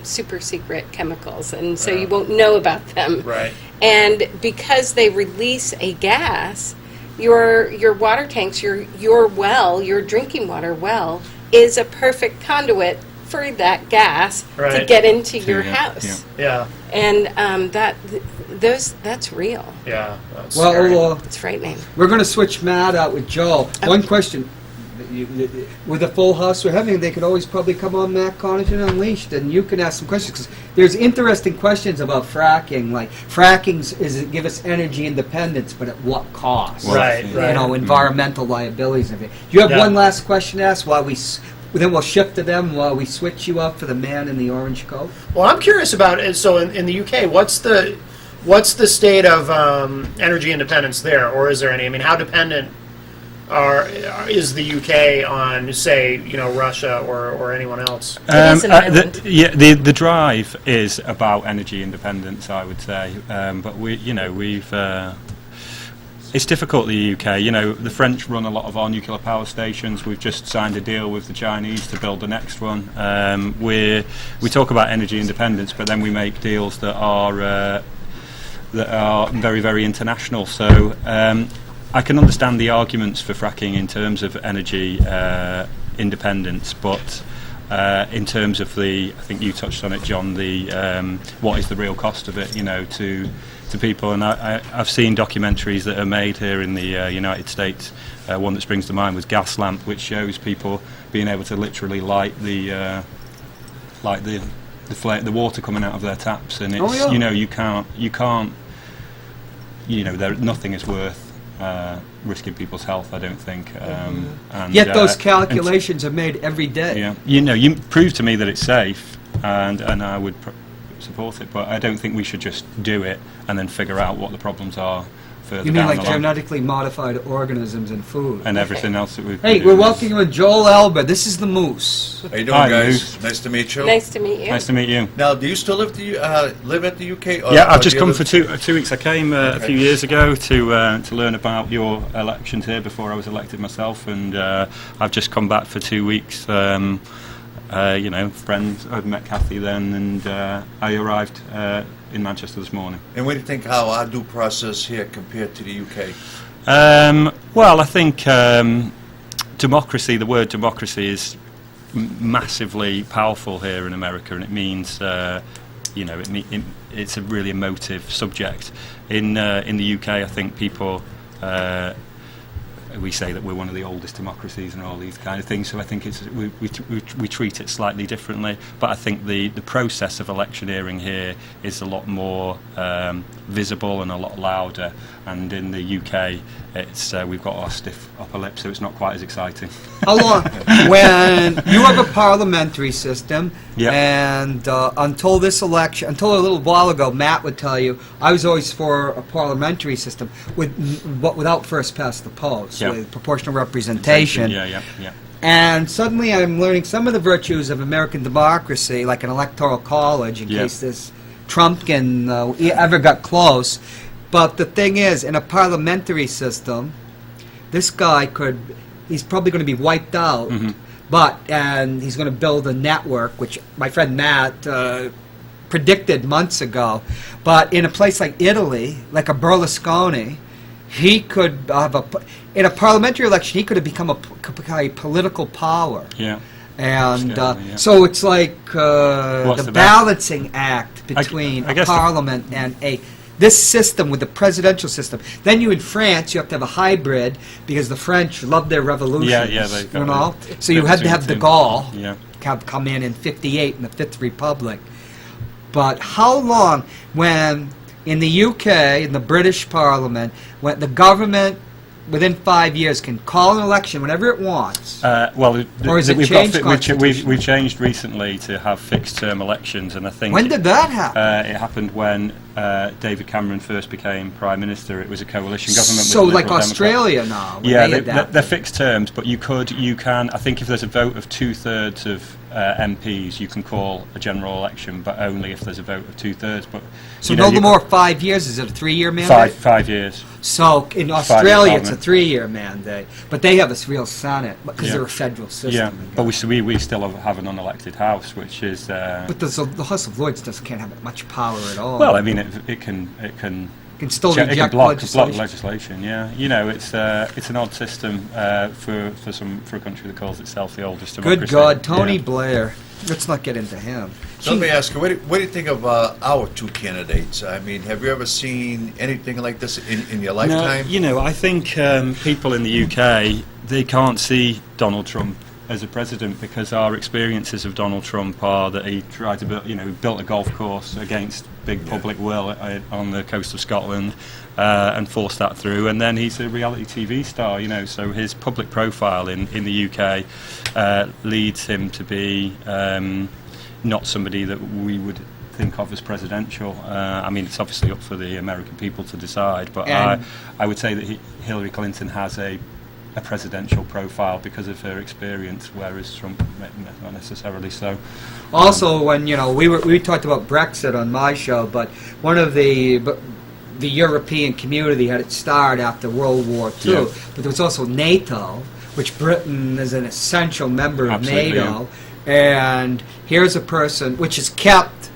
[SPEAKER 4] super secret chemicals, and so you won't know about them.
[SPEAKER 2] Right.
[SPEAKER 4] And because they release a gas, your water tanks, your well, your drinking water well, is a perfect conduit for that gas to
[SPEAKER 2] Right.
[SPEAKER 4] get into your
[SPEAKER 3] yeah,
[SPEAKER 4] house.
[SPEAKER 2] Yeah.
[SPEAKER 4] And that's real.
[SPEAKER 2] Yeah. That's scary.
[SPEAKER 1] Well,
[SPEAKER 4] It's frightening.
[SPEAKER 1] we're going to switch Matt out with Joe. One question. With the full house we're having, they could always probably come on Matt Connarton Unleashed, and you can ask some questions, because there's interesting questions about fracking, like fracking is it give us energy independence, but at what cost?
[SPEAKER 2] Right.
[SPEAKER 1] You
[SPEAKER 2] Right.
[SPEAKER 1] know, environmental liabilities of it. Do you have
[SPEAKER 2] Yeah.
[SPEAKER 1] one last question to ask while then we'll shift to them while we switch you up for the man in the orange coat?
[SPEAKER 2] Well, I'm curious about it. So in the UK, what's the state of energy independence there, or is there any? I mean, how dependent is the UK on, say, Russia or anyone else?
[SPEAKER 4] It is an island.
[SPEAKER 3] The drive is about energy independence, I would say, but we've. It's difficult in the UK. The French run a lot of our nuclear power stations. We've just signed a deal with the Chinese to build the next one. We talk about energy independence, but then we make deals that are very, very international. So I can understand the arguments for fracking in terms of energy independence, but in terms of I think you touched on it, John, what is the real cost of it, to people. And I've seen documentaries that are made here in the United States. One that springs to mind was Gas Lamp, which shows people being able to literally light the water coming out of their taps, and it's you can't nothing is worth risking people's health, I don't think. And
[SPEAKER 1] Yet those calculations are made every day.
[SPEAKER 3] yeah, you prove to me that it's safe, and I would support it. But I don't think we should just do it and then figure out what the problems are further
[SPEAKER 1] You mean
[SPEAKER 3] down
[SPEAKER 1] like
[SPEAKER 3] the line.
[SPEAKER 1] genetically modified organisms in food?
[SPEAKER 3] And everything else that we've
[SPEAKER 1] Hey, we're welcoming with Joel Elber. This is the Moose.
[SPEAKER 5] How you doing,
[SPEAKER 3] Hi,
[SPEAKER 5] guys?
[SPEAKER 3] Lou.
[SPEAKER 5] Nice to meet you.
[SPEAKER 4] Nice to meet you.
[SPEAKER 3] Nice to meet you.
[SPEAKER 5] Now, do you still live at the UK? Or,
[SPEAKER 3] Yeah,
[SPEAKER 5] or
[SPEAKER 3] I've just
[SPEAKER 5] do you
[SPEAKER 3] come
[SPEAKER 5] live-
[SPEAKER 3] for 2 weeks. I came a few years ago to learn about your elections here before I was elected myself, and I've just come back for 2 weeks. You know, friends. I'd met Kathy then, and I arrived in Manchester this morning.
[SPEAKER 5] And what do you think how our due process here compared to the UK?
[SPEAKER 3] Well, I think democracy. The word democracy is massively powerful here in America, and it means you know it's a really emotive subject. In the UK, I think people. We say that we're one of the oldest democracies and all these kind of things, so I think we treat it slightly differently. But I think the process of electioneering here is a lot more visible and a lot louder. And in the UK, it's we've got our stiff upper lip, so it's not quite as exciting.
[SPEAKER 1] How long? When you have a parliamentary system,
[SPEAKER 3] Yeah.
[SPEAKER 1] and until this election, until a little while ago, Matt would tell you, I was always for a parliamentary system, but without first past the post,
[SPEAKER 3] Yeah.
[SPEAKER 1] with proportional representation.
[SPEAKER 3] Yeah.
[SPEAKER 1] And suddenly I'm learning some of the virtues of American democracy, like an electoral college, in
[SPEAKER 3] Yeah.
[SPEAKER 1] case this Trumpkin ever got close. But the thing is, in a parliamentary system, this guy he's probably going to be wiped out, and he's going to build a network, which my friend Matt predicted months ago. But in a place like Italy, like a Berlusconi, he could have in a parliamentary election, he could have become a political power.
[SPEAKER 3] Yeah.
[SPEAKER 1] And
[SPEAKER 3] Scary, yeah.
[SPEAKER 1] so it's like
[SPEAKER 3] What's
[SPEAKER 1] the
[SPEAKER 3] the best?
[SPEAKER 1] balancing act between
[SPEAKER 3] I
[SPEAKER 1] a
[SPEAKER 3] guess
[SPEAKER 1] parliament and this system with the presidential system. Then in France, you have to have a hybrid because the French love their revolutions.
[SPEAKER 3] Yeah, they got
[SPEAKER 1] you know.
[SPEAKER 3] the-
[SPEAKER 1] So you had to have de Gaulle
[SPEAKER 3] Yeah.
[SPEAKER 1] come in 58 in the Fifth Republic. But how long, when in the UK, in the British Parliament, when the government within 5 years can call an election whenever it wants?
[SPEAKER 3] Well,
[SPEAKER 1] Or is it
[SPEAKER 3] we've
[SPEAKER 1] changed
[SPEAKER 3] we've
[SPEAKER 1] constitutionally?
[SPEAKER 3] changed recently to have fixed-term elections, and I think
[SPEAKER 1] When did that happen?
[SPEAKER 3] it happened when David Cameron first became Prime Minister. It was a coalition government.
[SPEAKER 1] So
[SPEAKER 3] with the
[SPEAKER 1] like
[SPEAKER 3] Liberal Democrats.
[SPEAKER 1] Australia now. when
[SPEAKER 3] Yeah,
[SPEAKER 1] they
[SPEAKER 3] they're
[SPEAKER 1] adapted.
[SPEAKER 3] fixed terms, but you can. I think if there's a vote of 2/3 of MPs, you can call a general election, but only if there's a vote of 2/3. But
[SPEAKER 1] So
[SPEAKER 3] you know,
[SPEAKER 1] no
[SPEAKER 3] you
[SPEAKER 1] more 5 years. Is it a 3-year mandate?
[SPEAKER 3] five years.
[SPEAKER 1] So in Australia, it's a
[SPEAKER 3] parliament.
[SPEAKER 1] 3-year mandate, but they have a real Senate because
[SPEAKER 3] Yeah.
[SPEAKER 1] they're a federal system.
[SPEAKER 3] Yeah, but we still have an unelected House, which is.
[SPEAKER 1] But the House of Lords can't have much power at all.
[SPEAKER 3] Well, I mean, it can
[SPEAKER 1] can still
[SPEAKER 3] it can
[SPEAKER 1] reject
[SPEAKER 3] block
[SPEAKER 1] legislation.
[SPEAKER 3] legislation. Yeah, you know, it's an odd system for a country that calls itself the oldest democracy.
[SPEAKER 1] Good God, Tony
[SPEAKER 3] Yeah.
[SPEAKER 1] Blair. Let's not get into him.
[SPEAKER 5] So let me ask you, what do you think of our two candidates? I mean, have you ever seen anything like this in your lifetime?
[SPEAKER 3] No, you know, I think people in the UK, they can't see Donald Trump as a president because our experiences of Donald Trump are that he tried to built a golf course against big public will on the coast of Scotland and forced that through, and then he's a reality TV star, you know, so his public profile in the UK leads him to be not somebody that we would think of as presidential. I mean, it's obviously up for the American people to decide, but
[SPEAKER 1] And-
[SPEAKER 3] I would say that Hillary Clinton has a presidential profile because of her experience, whereas Trump not necessarily so.
[SPEAKER 1] Also, when we talked about Brexit on my show, but one of the European community had its start after World War II,
[SPEAKER 3] Yeah.
[SPEAKER 1] but there was also NATO, which Britain is an essential member of
[SPEAKER 3] Absolutely,
[SPEAKER 1] NATO, and here's a person which has kept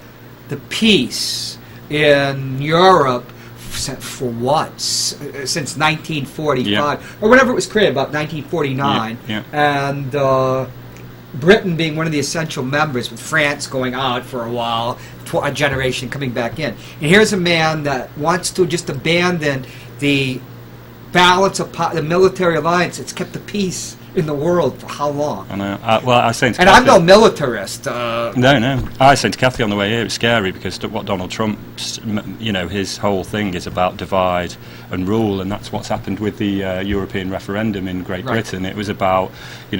[SPEAKER 1] the peace in Europe for what? Since 1945, or whenever it was created, about 1949,
[SPEAKER 3] Yeah.
[SPEAKER 1] and Britain being one of the essential members, with France going out for a while, a generation coming back in. And here's a man that wants to just abandon the balance of the military alliance. It's kept the peace in the world for how long?
[SPEAKER 3] I know. Well, I was saying to
[SPEAKER 1] And I'm
[SPEAKER 3] Kathy,
[SPEAKER 1] no militarist.
[SPEAKER 3] No. I was saying to Kathy on the way here, it's scary because what Donald Trump's, his whole thing is about divide and rule, and that's what's happened with the European referendum in Great
[SPEAKER 1] Right.
[SPEAKER 3] Britain. It was about,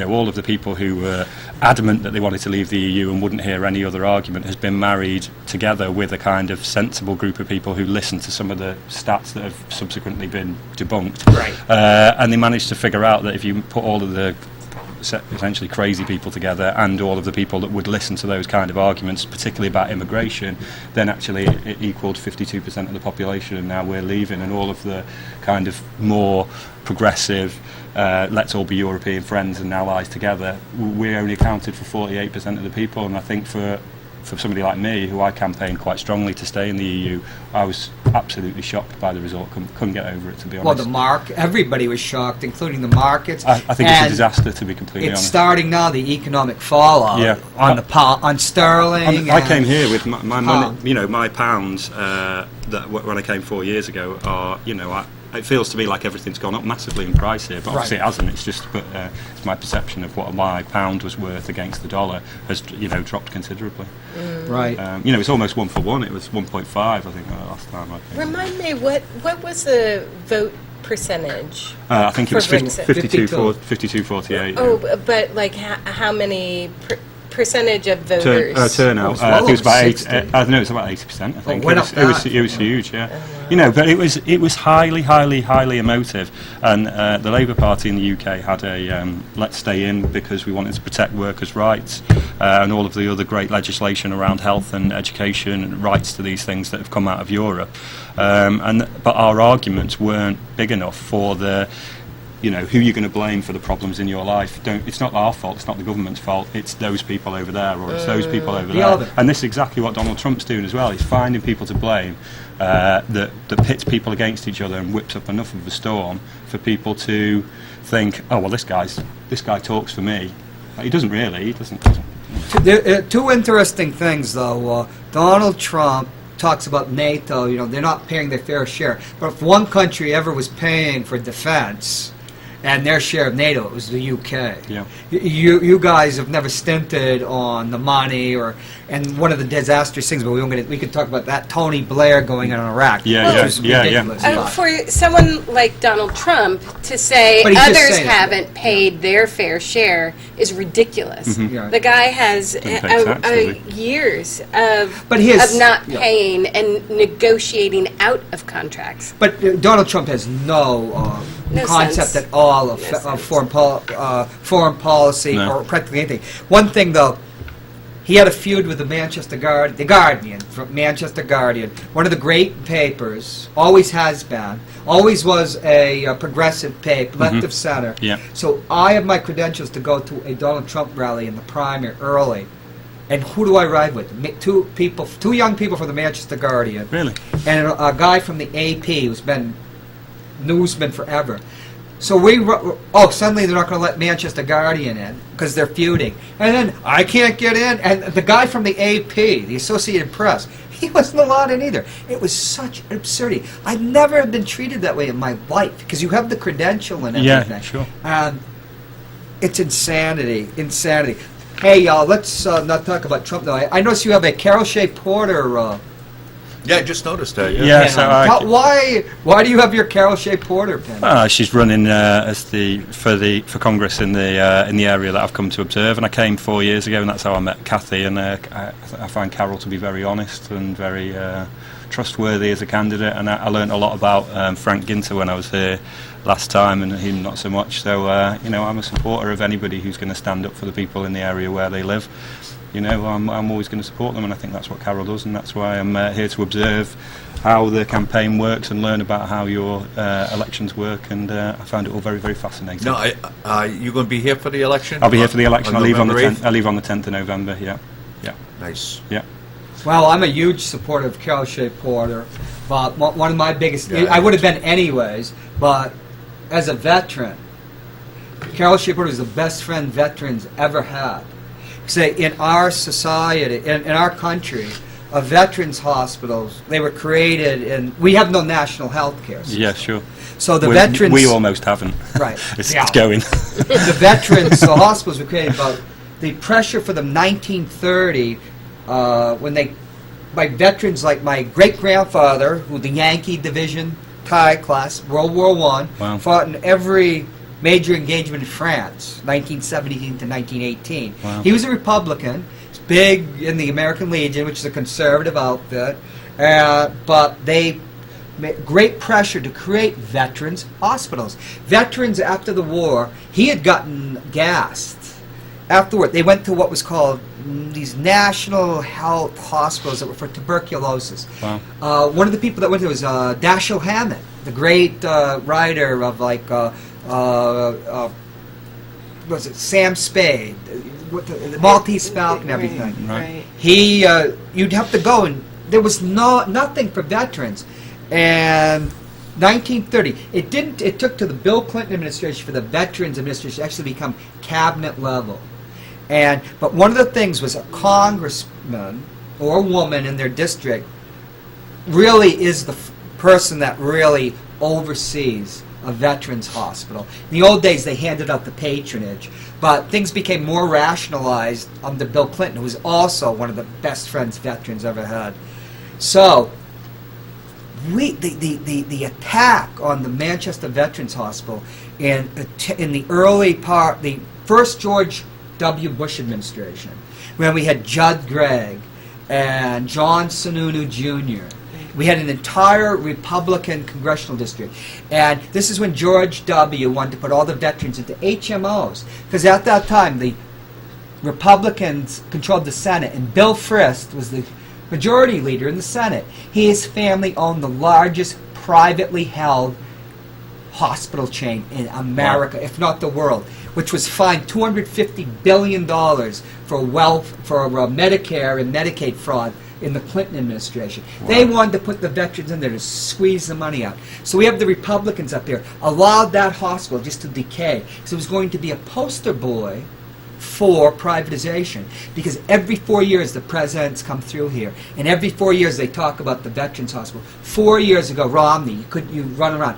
[SPEAKER 3] all of the people who were adamant that they wanted to leave the EU and wouldn't hear any other argument has been married together with a kind of sensible group of people who listen to some of the stats that have subsequently been debunked.
[SPEAKER 1] Right.
[SPEAKER 3] And they managed to figure out that if you put all of the essentially crazy people together and all of the people that would listen to those kind of arguments, particularly about immigration, then actually it equaled 52% of the population, and now we're leaving, and all of the kind of more progressive, let's all be European friends and allies together, we only accounted for 48% of the people. And I think for somebody like me, who I campaigned quite strongly to stay in the EU, I was absolutely shocked by the result. Couldn't get over it, to be honest.
[SPEAKER 1] Well, everybody was shocked, including the markets.
[SPEAKER 3] I think it's a
[SPEAKER 1] And
[SPEAKER 3] disaster, to be completely
[SPEAKER 1] It's
[SPEAKER 3] honest.
[SPEAKER 1] starting now, the economic fallout
[SPEAKER 3] Yeah.
[SPEAKER 1] on sterling.
[SPEAKER 3] I came here with my money,
[SPEAKER 1] Pound.
[SPEAKER 3] my pounds that when I came 4 years ago are, it feels to me like everything's gone up massively in price here, but obviously
[SPEAKER 1] Right.
[SPEAKER 3] it hasn't. It's just, it's my perception of what my pound was worth against the dollar has, dropped considerably.
[SPEAKER 1] Right.
[SPEAKER 3] It's almost 1 for 1. It was 1.5, I think, last time I came.
[SPEAKER 6] Remind me, what was the vote percentage?
[SPEAKER 3] I think it was
[SPEAKER 6] For Brexit.
[SPEAKER 3] 52-48.
[SPEAKER 6] Oh, but like how many percentage of voters?
[SPEAKER 3] Turnout.
[SPEAKER 1] It's
[SPEAKER 3] I
[SPEAKER 1] well
[SPEAKER 3] think it was
[SPEAKER 1] over
[SPEAKER 3] about
[SPEAKER 1] 60.
[SPEAKER 3] I know it's about 80%. I think
[SPEAKER 1] went
[SPEAKER 3] it was,
[SPEAKER 1] up
[SPEAKER 3] it was
[SPEAKER 1] that.
[SPEAKER 3] it was huge. Yeah, but it was highly emotive, and the Labour Party in the UK had a let's stay in because we wanted to protect workers' rights and all of the other great legislation around health and education and rights to these things that have come out of Europe, but our arguments weren't big enough for the. Who you're going to blame for the problems in your life. It's not our fault, it's not the government's fault, it's those people over there, or it's those people over there.
[SPEAKER 1] other.
[SPEAKER 3] And this is exactly what Donald Trump's doing as well. He's finding people to blame that pits people against each other and whips up enough of a storm for people to think, oh, well, this guy talks for me. He doesn't really, he doesn't.
[SPEAKER 1] Two interesting things, though. Donald Trump talks about NATO. They're not paying their fair share. But if one country ever was paying for defense and their share of NATO, it was the UK.
[SPEAKER 3] Yeah.
[SPEAKER 1] You guys have never stinted on the money, and one of the disastrous things, but we could talk about that, Tony Blair going in Iraq.
[SPEAKER 3] Yeah,
[SPEAKER 1] which was
[SPEAKER 3] yeah.
[SPEAKER 1] ridiculous.
[SPEAKER 4] For someone like Donald Trump to say
[SPEAKER 1] But he's just
[SPEAKER 4] others
[SPEAKER 1] saying it.
[SPEAKER 4] haven't paid their fair share is ridiculous.
[SPEAKER 1] Yeah.
[SPEAKER 4] The guy has
[SPEAKER 3] Doesn't pay tax, does he?
[SPEAKER 4] years of
[SPEAKER 1] But his-
[SPEAKER 4] not
[SPEAKER 1] yeah.
[SPEAKER 4] paying and negotiating out of contracts.
[SPEAKER 1] But Donald Trump has no
[SPEAKER 4] No
[SPEAKER 1] concept
[SPEAKER 4] sense.
[SPEAKER 1] at all of
[SPEAKER 4] No sense.
[SPEAKER 1] foreign policy
[SPEAKER 3] No.
[SPEAKER 1] or practically anything. One thing, though, he had a feud with the the Guardian, from Manchester Guardian, one of the great papers, always has been, always was a progressive paper, left of center.
[SPEAKER 3] Yeah.
[SPEAKER 1] So I have my credentials to go to a Donald Trump rally in the primary early. And who do I ride with? Two young people from the Manchester Guardian.
[SPEAKER 3] Really?
[SPEAKER 1] And a guy from the AP who's been newsman forever. So suddenly they're not going to let Manchester Guardian in because they're feuding. And then I can't get in. And the guy from the AP, the Associated Press, he wasn't allowed in either. It was such an absurdity. I've never been treated that way in my life because you have the credential and everything.
[SPEAKER 3] Yeah, sure.
[SPEAKER 1] It's insanity. Hey, y'all, let's not talk about Trump, though. I notice you have a Carol Shea Porter.
[SPEAKER 5] Yeah, I just noticed that. Yeah.
[SPEAKER 3] Yeah,
[SPEAKER 1] pin
[SPEAKER 3] so
[SPEAKER 1] on. Why do you have your Carol Shea Porter pin?
[SPEAKER 3] She's running for Congress in the area that I've come to observe, and I came 4 years ago, and that's how I met Kathy. And I find Carol to be very honest and very trustworthy as a candidate. And I learned a lot about Frank Ginter when I was here last time, and him not so much. So I'm a supporter of anybody who's going to stand up for the people in the area where they live. I'm always going to support them, and I think that's what Carol does, and that's why I'm here to observe how the campaign works and learn about how your elections work, and I found it all very, very fascinating.
[SPEAKER 5] No, you going to be here for the election?
[SPEAKER 3] I'll be here for the election.
[SPEAKER 5] On
[SPEAKER 3] I leave on the
[SPEAKER 5] November
[SPEAKER 3] 10th. I leave on the 10th of November. Yeah.
[SPEAKER 5] Nice.
[SPEAKER 3] Yeah.
[SPEAKER 1] Well, I'm a huge supporter of Carol Shea Porter, but one of my biggest...
[SPEAKER 5] Yeah,
[SPEAKER 1] I would have been anyways, but as a veteran, Carol Shea Porter is the best friend veterans ever had. Say, in our society, in our country, of veterans hospitals. They were created, and we have no national health care system.
[SPEAKER 3] Yeah, sure.
[SPEAKER 1] So the
[SPEAKER 3] we,
[SPEAKER 1] veterans...
[SPEAKER 3] We almost haven't.
[SPEAKER 1] Right.
[SPEAKER 3] It's
[SPEAKER 1] Yeah.
[SPEAKER 3] going.
[SPEAKER 1] The veterans, the hospitals were created about the pressure for them 1930, when they, by veterans like my great-grandfather, who the Yankee Division Thai class, World War I,
[SPEAKER 3] Wow.
[SPEAKER 1] fought in every major engagement in France, 1917 to 1918.
[SPEAKER 3] Wow.
[SPEAKER 1] He was a Republican, he's big in the American Legion, which is a conservative outfit, but they great pressure to create veterans hospitals. Veterans after the war, he had gotten gassed. Afterward, they went to what was called these national health hospitals that were for tuberculosis.
[SPEAKER 3] Wow.
[SPEAKER 1] One of the people that went there was Dashiell Hammett, the great writer of like was it Sam Spade, the Maltese Falcon, and everything.
[SPEAKER 3] Right.
[SPEAKER 1] He, you'd have to go, and there was nothing for veterans. And 1930, it took to the Bill Clinton administration for the Veterans Administration to actually become cabinet level. But one of the things was a congressman or woman in their district really is the person that really oversees a veterans hospital. In the old days, they handed out the patronage, but things became more rationalized under Bill Clinton, who was also one of the best friends veterans ever had. So, the attack on the Manchester Veterans Hospital in the early part, the first George W. Bush administration, when we had Judd Gregg and John Sununu Jr., we had an entire Republican congressional district. And this is when George W. wanted to put all the veterans into HMOs. Because at that time, the Republicans controlled the Senate, and Bill Frist was the majority leader in the Senate. His family owned the largest privately held hospital chain in America, if not the world, which was fined $250 billion for Medicare and Medicaid fraud in the Clinton administration. Wow. They wanted to put the veterans in there to squeeze the money out. So we have the Republicans up here allowed that hospital just to decay. So it was going to be a poster boy for privatization, because every 4 years the presidents come through here, and every 4 years they talk about the Veterans Hospital. 4 years ago, Romney, you run around.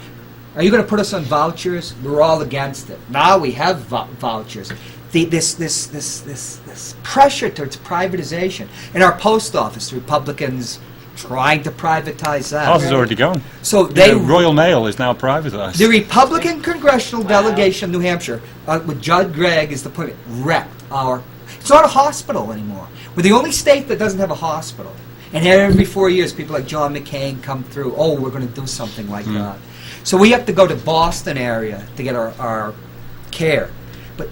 [SPEAKER 1] Are you going to put us on vouchers? We're all against it. Now we have vouchers. This pressure towards privatization. In our post office, the Republicans trying to privatize that.
[SPEAKER 3] Ours is already gone.
[SPEAKER 1] So
[SPEAKER 3] Royal Mail is now privatized.
[SPEAKER 1] The Republican congressional delegation of New Hampshire, with Judd Gregg as the point, wrecked our... It's not a hospital anymore. We're the only state that doesn't have a hospital. And every 4 years, people like John McCain come through, oh, we're going to do something like that. So we have to go to Boston area to get our care. But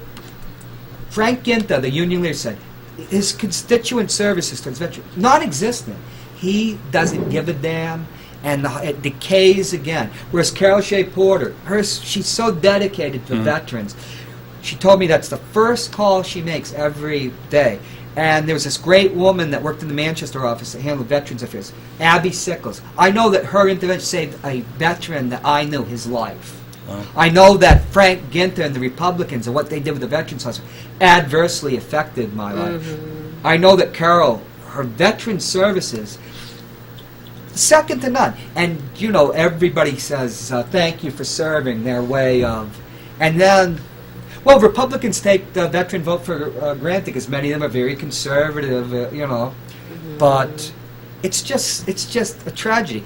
[SPEAKER 1] Frank Ginta, the union leader, said his constituent services towards veterans, non-existent. He doesn't give a damn, and it decays again. Whereas Carol Shea Porter, she's so dedicated to veterans. She told me that's the first call she makes every day. And there was this great woman that worked in the Manchester office that handled veterans affairs, Abby Sickles. I know that her intervention saved a veteran that I knew his life. Wow. I know that Frank Ginta and the Republicans and what they did with the Veterans Hospital adversely affected my life. I know that Carol, her veteran services, second to none. And, you know, everybody says, thank you for serving, their way of... And then... Well, Republicans take the veteran vote for granted because many of them are very conservative, you know. But it's just a tragedy.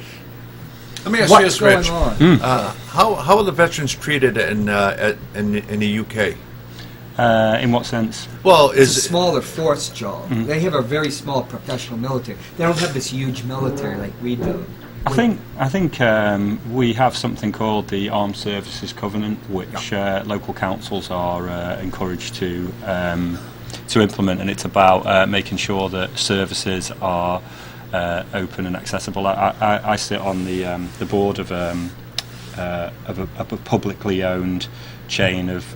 [SPEAKER 5] Let me ask you this, Rich.
[SPEAKER 1] On?
[SPEAKER 5] How are the veterans treated in the UK?
[SPEAKER 3] In what sense?
[SPEAKER 5] Well,
[SPEAKER 1] it's a smaller force, Joel. They have a very small professional military. They don't have this huge military like we do.
[SPEAKER 3] I think we have something called the Armed Services Covenant, which local councils are encouraged to implement, and it's about making sure that services are open and accessible. I sit on the board of a publicly owned chain of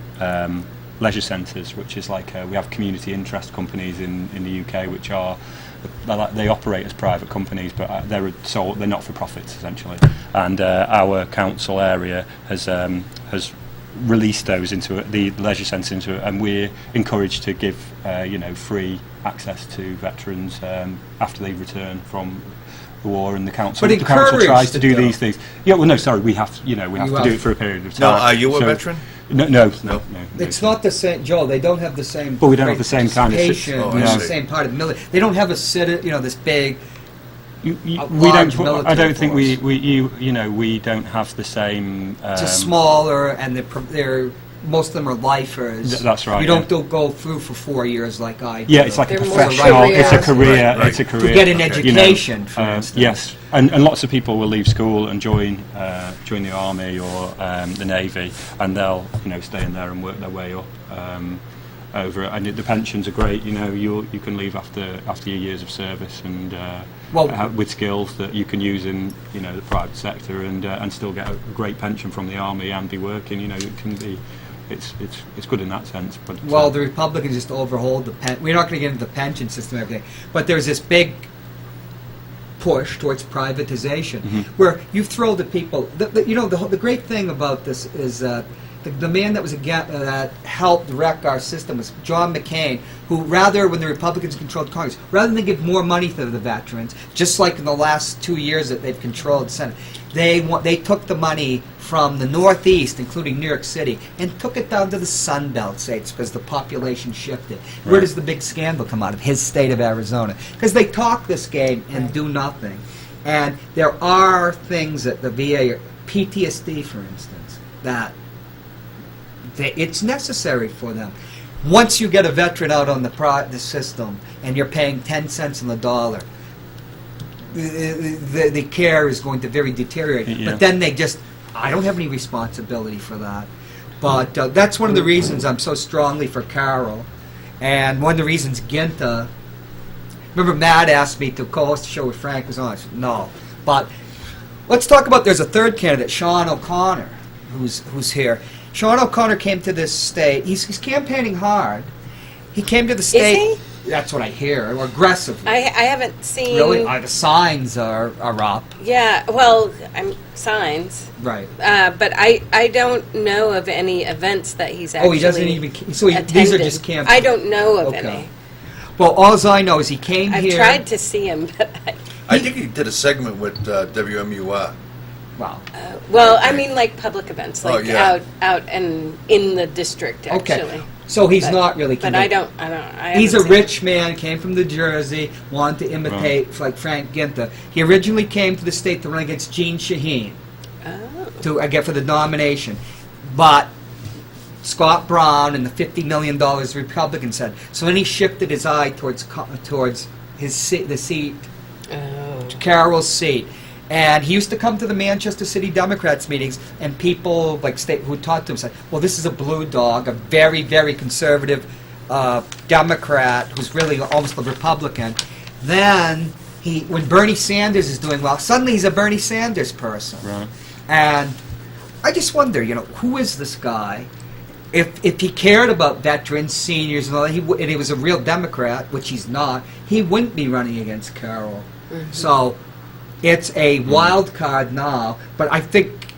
[SPEAKER 3] leisure centres, which is like we have community interest companies in the UK, which are they operate as private companies, but they're not for profits essentially. And our council area has released those into the leisure centre into it, and we're encouraged to give free access to veterans after they return from the war, and the council
[SPEAKER 1] But
[SPEAKER 3] tries
[SPEAKER 1] encouraged
[SPEAKER 3] to do
[SPEAKER 1] though.
[SPEAKER 3] these things. Yeah, well, no, sorry, we have to do it for a period of time.
[SPEAKER 5] Now, are you a
[SPEAKER 3] So-
[SPEAKER 5] veteran?
[SPEAKER 3] No.
[SPEAKER 1] It's not the same, Joe. They don't have the same.
[SPEAKER 3] But we don't have the same kind of
[SPEAKER 1] participation,
[SPEAKER 5] Oh, I
[SPEAKER 1] the
[SPEAKER 5] see.
[SPEAKER 1] same part of the military. They don't have a this big.
[SPEAKER 3] We
[SPEAKER 1] large
[SPEAKER 3] don't. I
[SPEAKER 1] military
[SPEAKER 3] don't think
[SPEAKER 1] force.
[SPEAKER 3] we don't have the same.
[SPEAKER 1] Just smaller, and they're most of them are lifers.
[SPEAKER 3] That's right,
[SPEAKER 1] You don't
[SPEAKER 3] yeah.
[SPEAKER 1] go through for 4 years like I do.
[SPEAKER 3] Yeah, it's like a
[SPEAKER 6] They're more
[SPEAKER 3] professional. It's a
[SPEAKER 6] career.
[SPEAKER 3] career.
[SPEAKER 5] Right,
[SPEAKER 3] It's a
[SPEAKER 5] right.
[SPEAKER 3] career.
[SPEAKER 1] To get an
[SPEAKER 5] Okay.
[SPEAKER 1] education, for instance.
[SPEAKER 3] Yes, and lots of people will leave school and join the army or the navy, and they'll stay in there and work their way up over it. And the pensions are great. You can leave after your years of service and with skills that you can use in the private sector and still get a great pension from the army and be working. It can be. It's good in that sense. But
[SPEAKER 1] Well, the Republicans just overhauled we're not going to get into the pension system and everything, but there's this big push towards privatization, where you throw the people. The great thing about this is the man that that helped wreck our system was John McCain, who when the Republicans controlled Congress, rather than give more money to the veterans, just like in the last 2 years that they've controlled the Senate, they took the money from the Northeast, including New York City, and took it down to the Sun Belt states because the population shifted. Where
[SPEAKER 3] Right.
[SPEAKER 1] does the big scandal come out of? His state of Arizona. Because they talk this game and do nothing. And there are things that the VA, PTSD for instance, that it's necessary for them. Once you get a veteran out on the system and you're paying 10 cents on the dollar, the care is going to very deteriorate.
[SPEAKER 3] Yeah.
[SPEAKER 1] But then I don't have any responsibility for that. But that's one of the reasons I'm so strongly for Carol. And one of the reasons Ginta, remember Matt asked me to co-host the show with Frank was on. I said, no. But let's talk about, there's a third candidate, Sean O'Connor, who's here. Sean O'Connor came to this state. He's campaigning hard. He came to the state.
[SPEAKER 6] he?
[SPEAKER 1] That's what I hear, or aggressively.
[SPEAKER 6] I haven't seen.
[SPEAKER 1] Really? The signs are up.
[SPEAKER 6] Yeah, well, signs.
[SPEAKER 1] Right.
[SPEAKER 6] But I don't know of any events that he's actually.
[SPEAKER 1] Oh, he doesn't even. So these are
[SPEAKER 6] attended.
[SPEAKER 1] just campaign.
[SPEAKER 6] I don't know of
[SPEAKER 1] Okay.
[SPEAKER 6] any.
[SPEAKER 1] Well, all I know is he came
[SPEAKER 6] I've
[SPEAKER 1] here.
[SPEAKER 6] tried to see him, but
[SPEAKER 5] I think he did a segment with WMUR.
[SPEAKER 1] Wow.
[SPEAKER 6] well, I mean, like public events,
[SPEAKER 5] Oh,
[SPEAKER 6] like
[SPEAKER 5] yeah.
[SPEAKER 6] out and in the district,
[SPEAKER 1] Okay.
[SPEAKER 6] actually.
[SPEAKER 1] So he's
[SPEAKER 6] But-
[SPEAKER 1] not really.
[SPEAKER 6] But
[SPEAKER 1] convinced.
[SPEAKER 6] I
[SPEAKER 1] He's a
[SPEAKER 6] haven't seen
[SPEAKER 1] rich man, came from New Jersey, wanted to imitate like Frank Ginta. He originally came to the state to run against Gene Shaheen for the nomination, but Scott Brown and the $50 million Republicans said. So then he shifted his eye towards the seat, Carroll's seat. And he used to come to the Manchester City Democrats meetings, and people who talked to him said, well, this is a blue dog, a very, very conservative Democrat who's really almost a Republican. Then, when Bernie Sanders is doing well, suddenly he's a Bernie Sanders person.
[SPEAKER 3] Right.
[SPEAKER 1] And I just wonder, who is this guy? If he cared about veterans, seniors, and all that, and he was a real Democrat, which he's not, he wouldn't be running against Carroll. So it's a wild card now, but I think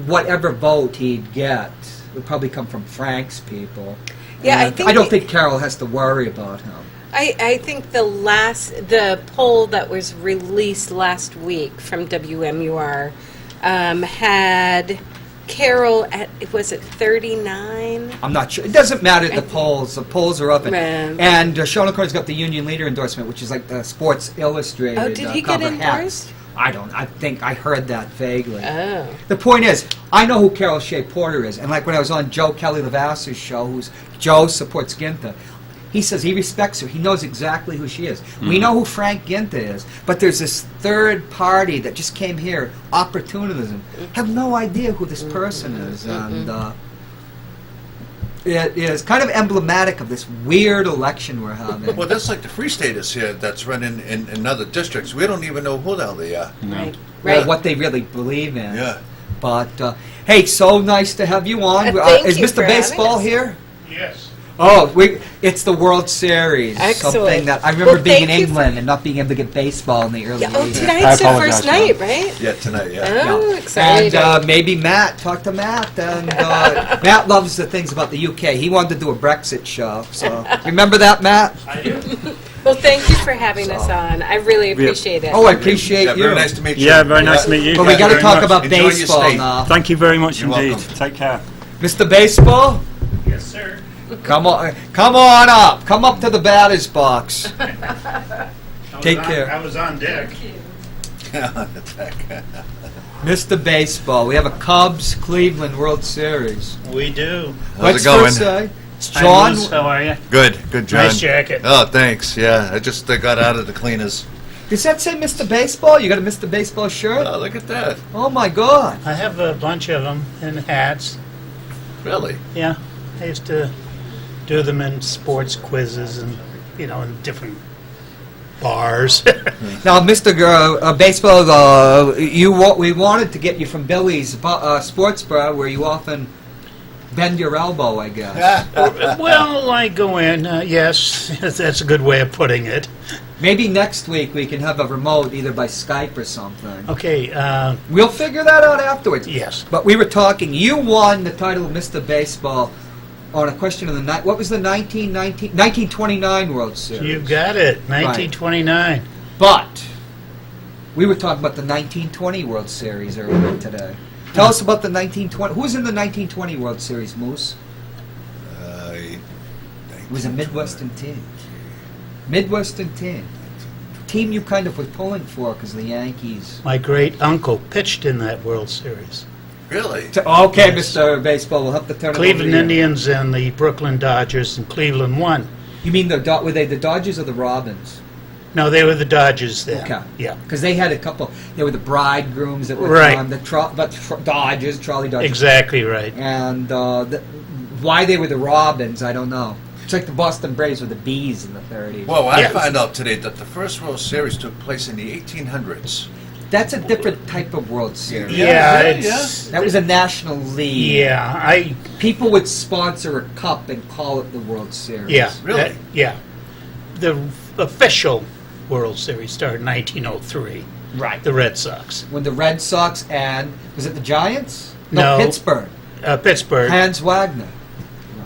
[SPEAKER 1] whatever vote he'd get would probably come from Frank's people.
[SPEAKER 6] Yeah,
[SPEAKER 1] And I don't think Carroll has to worry about him.
[SPEAKER 6] I think the poll that was released last week from WMUR had Carroll at, was it 39?
[SPEAKER 1] I'm not sure. It doesn't matter the polls. The polls are up.
[SPEAKER 6] Man.
[SPEAKER 1] And Sean O'Connor's got the Union Leader endorsement, which is like the Sports Illustrated
[SPEAKER 6] Oh, did he get
[SPEAKER 1] cover hat.
[SPEAKER 6] endorsed?
[SPEAKER 1] I think I heard that vaguely.
[SPEAKER 6] Oh.
[SPEAKER 1] The point is, I know who Carol Shea Porter is. And like when I was on Joe Kelly Lavasser's show, Joe supports Ginta, he says he respects her. He knows exactly who she is. We know who Frank Ginta is. But there's this third party that just came here, opportunism. Have no idea who this person is. And it is kind of emblematic of this weird election we're having.
[SPEAKER 5] Well, that's like the Free Staters here that's running in other districts. We don't even know who the hell they are.
[SPEAKER 6] Right.
[SPEAKER 1] Or
[SPEAKER 6] Right.
[SPEAKER 1] what they really believe in.
[SPEAKER 5] Yeah.
[SPEAKER 1] But, hey, so nice to have you on.
[SPEAKER 6] Thank
[SPEAKER 1] Is
[SPEAKER 6] you
[SPEAKER 1] Mr.
[SPEAKER 6] for having
[SPEAKER 1] Baseball
[SPEAKER 6] us.
[SPEAKER 1] here?
[SPEAKER 2] Yes.
[SPEAKER 1] It's the World Series.
[SPEAKER 6] Excellent.
[SPEAKER 1] Something that I remember
[SPEAKER 6] Well,
[SPEAKER 1] being in
[SPEAKER 6] thank you for-
[SPEAKER 1] England and not being able to get baseball in the early
[SPEAKER 6] Yeah, oh,
[SPEAKER 1] 80s.
[SPEAKER 6] tonight's the
[SPEAKER 3] apologize
[SPEAKER 6] first
[SPEAKER 3] for
[SPEAKER 6] night,
[SPEAKER 3] that.
[SPEAKER 6] right?
[SPEAKER 5] Yeah, tonight, yeah.
[SPEAKER 6] Oh,
[SPEAKER 1] And
[SPEAKER 6] exciting.
[SPEAKER 1] maybe Matt, talk to Matt. And Matt loves the things about the UK. He wanted to do a Brexit show. So remember that, Matt?
[SPEAKER 6] Well, thank you for having us on. I really appreciate it.
[SPEAKER 1] Oh, I appreciate
[SPEAKER 5] Yeah,
[SPEAKER 1] you.
[SPEAKER 5] very nice to meet you.
[SPEAKER 3] Yeah, very nice to meet you.
[SPEAKER 1] But we
[SPEAKER 3] Thank
[SPEAKER 1] got
[SPEAKER 3] you
[SPEAKER 1] to
[SPEAKER 3] very
[SPEAKER 1] talk
[SPEAKER 3] much.
[SPEAKER 1] about
[SPEAKER 5] Enjoy your
[SPEAKER 1] baseball
[SPEAKER 5] stay.
[SPEAKER 1] now.
[SPEAKER 3] Thank you very much
[SPEAKER 5] You're
[SPEAKER 3] indeed.
[SPEAKER 5] welcome.
[SPEAKER 3] Take care.
[SPEAKER 1] Mr. Baseball,
[SPEAKER 2] Yes, sir.
[SPEAKER 1] come on up. Come up to the batter's box. Take care.
[SPEAKER 7] I was on deck.
[SPEAKER 1] Mr. Baseball, we have a Cubs-Cleveland World Series.
[SPEAKER 7] We do.
[SPEAKER 5] How's
[SPEAKER 1] Let's
[SPEAKER 5] it going?
[SPEAKER 1] first say, it's
[SPEAKER 7] Hi,
[SPEAKER 1] John.
[SPEAKER 7] Moose. How are you?
[SPEAKER 5] Good, John.
[SPEAKER 7] Nice jacket.
[SPEAKER 5] Oh, thanks. Yeah, I just got out of the cleaners.
[SPEAKER 1] Does that say Mr. Baseball? You got a Mr. Baseball shirt?
[SPEAKER 5] Oh, look at that.
[SPEAKER 1] Oh my God!
[SPEAKER 7] I have a bunch of them in hats.
[SPEAKER 5] Really?
[SPEAKER 7] Yeah, I used to do them in sports quizzes and, in different bars.
[SPEAKER 1] Now, Mr. Baseball, we wanted to get you from Billy's Sports Bar, where you often bend your elbow, I guess.
[SPEAKER 7] Well, I go in, yes, that's a good way of putting it.
[SPEAKER 1] Maybe next week we can have a remote, either by Skype or something.
[SPEAKER 7] Okay,
[SPEAKER 1] We'll figure that out afterwards.
[SPEAKER 7] yes.
[SPEAKER 1] But we were talking. You won the title of Mr. Baseball on a question of the night. What was the 1929 World Series?
[SPEAKER 7] You got it, 1929.
[SPEAKER 1] But we were talking about the 1920 World Series earlier today. Tell us about the 1920. Who was in the 1920 World Series, Moose? It was a Midwestern team. Midwestern team. Team you kind of were pulling for because the Yankees.
[SPEAKER 7] My great uncle pitched in that World Series.
[SPEAKER 5] Really?
[SPEAKER 1] Okay,
[SPEAKER 7] Yes.
[SPEAKER 1] Mr. Baseball, we'll have to turn
[SPEAKER 7] Cleveland
[SPEAKER 1] it over to you.
[SPEAKER 7] Indians and the Brooklyn Dodgers, and Cleveland won.
[SPEAKER 1] You mean were they the Dodgers or the Robins?
[SPEAKER 7] No, they were the Dodgers then.
[SPEAKER 1] Okay.
[SPEAKER 7] Yeah.
[SPEAKER 1] Because they had a couple. They were the bridegrooms at the
[SPEAKER 7] Right.
[SPEAKER 1] time. Dodgers, Charlie Dodgers.
[SPEAKER 7] Exactly right.
[SPEAKER 1] And why they were the Robins, I don't know. It's like the Boston Braves were the Bees in the 30s.
[SPEAKER 5] Well, I
[SPEAKER 7] Yes.
[SPEAKER 5] found out today that the first World Series took place in the 1800s.
[SPEAKER 1] That's a different type of World Series.
[SPEAKER 7] Yeah,
[SPEAKER 5] really,
[SPEAKER 7] it's
[SPEAKER 1] That was a national league.
[SPEAKER 7] yeah.
[SPEAKER 1] People would sponsor a cup and call it the World Series.
[SPEAKER 7] Yeah,
[SPEAKER 5] Really?
[SPEAKER 7] yeah. The official World Series started in 1903.
[SPEAKER 1] Right.
[SPEAKER 7] The Red Sox.
[SPEAKER 1] When the Red Sox and, was it the Giants?
[SPEAKER 7] No.
[SPEAKER 1] Pittsburgh.
[SPEAKER 7] Pittsburgh.
[SPEAKER 1] Hans Wagner.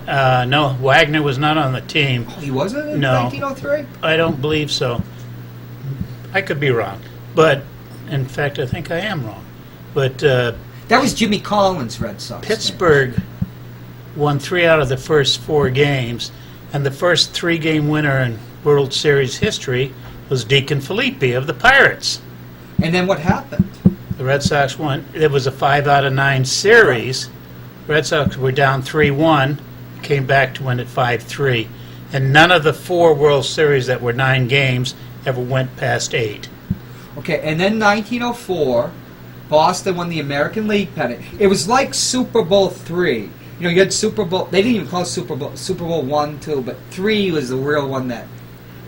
[SPEAKER 7] No, Wagner was not on the team.
[SPEAKER 1] He wasn't in
[SPEAKER 7] No.
[SPEAKER 1] 1903?
[SPEAKER 7] I don't believe so. I could be wrong, but in fact, I think I am wrong. But
[SPEAKER 1] That was Jimmy Collins' Red Sox. team.
[SPEAKER 7] Pittsburgh won 3 out of the first 4 games, and the first 3-game winner in World Series history was Deacon Felipe of the Pirates.
[SPEAKER 1] And then what happened?
[SPEAKER 7] The Red Sox won. It was a 5 out of 9 series. Red Sox were down 3-1, came back to win at 5-3, and none of the 4 World Series that were 9 games ever went past 8.
[SPEAKER 1] Okay, and then 1904, Boston won the American League pennant. It was like Super Bowl III. You had Super Bowl, they didn't even call it Super Bowl 1, 2, but 3 was the real one that,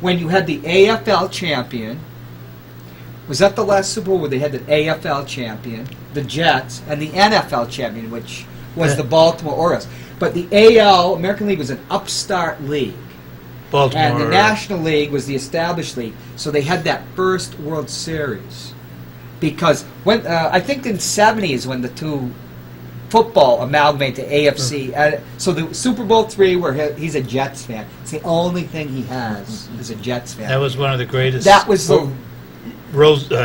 [SPEAKER 1] when you had the AFL champion, was that the last Super Bowl where they had the AFL champion, the Jets, and the NFL champion, which was the Baltimore Orioles. But the AL, American League, was an upstart league.
[SPEAKER 7] Baltimore.
[SPEAKER 1] And the National League was the established league, so they had that first World Series. Because when I think in '70s when the two football amalgamated to AFC, so the Super Bowl III, where he's a Jets fan, it's the only thing he has is a Jets fan.
[SPEAKER 7] That was one of the greatest.
[SPEAKER 1] That was the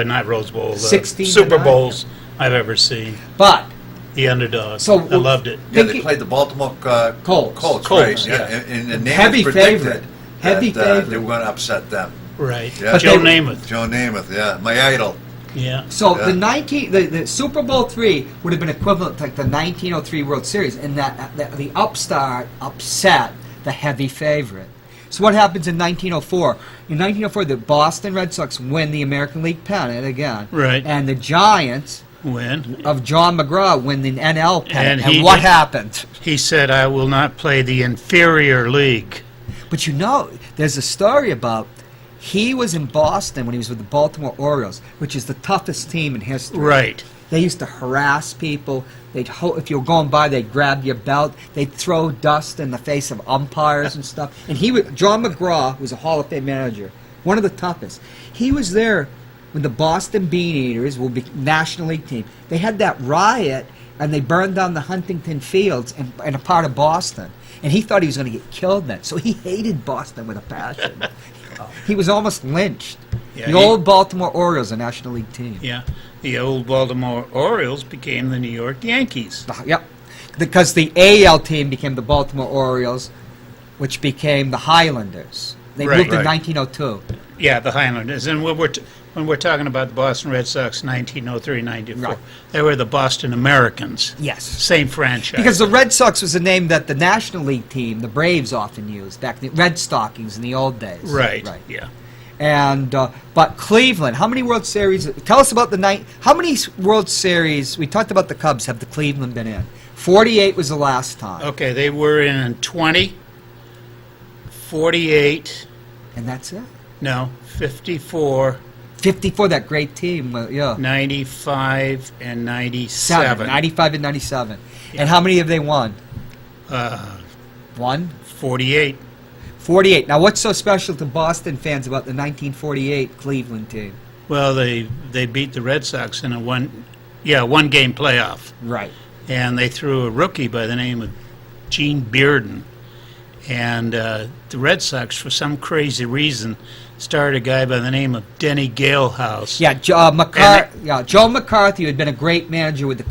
[SPEAKER 7] not Rose Bowl,
[SPEAKER 1] 16 to
[SPEAKER 7] Super
[SPEAKER 1] 9.
[SPEAKER 7] Bowls I've ever seen.
[SPEAKER 1] but
[SPEAKER 7] The underdog.
[SPEAKER 1] So-
[SPEAKER 7] I loved it.
[SPEAKER 5] Yeah, they
[SPEAKER 1] Thinking-
[SPEAKER 5] played the Baltimore
[SPEAKER 1] Colts.
[SPEAKER 5] Colts,
[SPEAKER 7] Colts,
[SPEAKER 5] right?
[SPEAKER 7] yeah.
[SPEAKER 5] And the name
[SPEAKER 1] Heavy
[SPEAKER 5] was predicted
[SPEAKER 1] favorite. Heavy
[SPEAKER 5] that,
[SPEAKER 1] favorite.
[SPEAKER 5] They were going to upset them.
[SPEAKER 7] Right.
[SPEAKER 5] Yeah.
[SPEAKER 7] Joe
[SPEAKER 1] But they-
[SPEAKER 7] Namath.
[SPEAKER 5] Joe Namath, yeah, my idol.
[SPEAKER 7] Yeah.
[SPEAKER 1] So
[SPEAKER 5] Yeah.
[SPEAKER 1] the Super Bowl III would have been equivalent to like the 1903 World Series, in that the upstart upset the heavy favorite. So what happens in 1904? In 1904, the Boston Red Sox win the American League pennant again,
[SPEAKER 7] Right.
[SPEAKER 1] and the Giants
[SPEAKER 7] When
[SPEAKER 1] of John McGraw win the NL pennant.
[SPEAKER 7] And
[SPEAKER 1] And,
[SPEAKER 7] he
[SPEAKER 1] what
[SPEAKER 7] did-
[SPEAKER 1] happened?
[SPEAKER 7] he said, "I will not play the inferior league."
[SPEAKER 1] But there's a story about he was in Boston when he was with the Baltimore Orioles, which is the toughest team in history.
[SPEAKER 7] Right.
[SPEAKER 1] They used to harass people. If you were going by, they'd grab your belt. They'd throw dust in the face of umpires and stuff. And John McGraw, who was a Hall of Fame manager, one of the toughest. He was there when the Boston Bean Eaters, will be National League team. They had that riot, and they burned down the Huntington Fields in a part of Boston. And he thought he was going to get killed then. So he hated Boston with a passion. He was almost lynched.
[SPEAKER 7] Yeah,
[SPEAKER 1] The old Baltimore Orioles, a National League team.
[SPEAKER 7] Yeah, the old Baltimore Orioles became the New York Yankees.
[SPEAKER 1] Yep. Because the AL team became the Baltimore Orioles, which became the Highlanders. They
[SPEAKER 7] Right.
[SPEAKER 1] moved in
[SPEAKER 3] Right.
[SPEAKER 1] 1902.
[SPEAKER 7] Yeah, the Highlanders. And when we're talking about the Boston Red Sox, 1903-94,
[SPEAKER 1] Right.
[SPEAKER 7] they were the Boston Americans.
[SPEAKER 1] Yes.
[SPEAKER 7] Same franchise.
[SPEAKER 1] Because the Red Sox was a name that the National League team, the Braves, often used back then. Red Stockings in the old days.
[SPEAKER 7] Right. Yeah.
[SPEAKER 1] And but Cleveland, how many World Series? Tell us about the night. How many World Series? We talked about the Cubs. Have the Cleveland been in? 48 was the last time,
[SPEAKER 7] Okay, they were in 20, 48,
[SPEAKER 1] and that's it.
[SPEAKER 7] no, 54,
[SPEAKER 1] 54. That great team. Yeah.
[SPEAKER 7] 95, and 97.
[SPEAKER 1] 95 and 97. And how many have they won? One.
[SPEAKER 7] 48.
[SPEAKER 1] 48. Now, what's so special to Boston fans about the 1948 Cleveland team?
[SPEAKER 7] Well, they beat the Red Sox in a one-game playoff.
[SPEAKER 1] Right.
[SPEAKER 7] And they threw a rookie by the name of Gene Bearden. And the Red Sox, for some crazy reason, started a guy by the name of Denny Galehouse.
[SPEAKER 1] Yeah, Joe McCarthy, who had been a great manager with the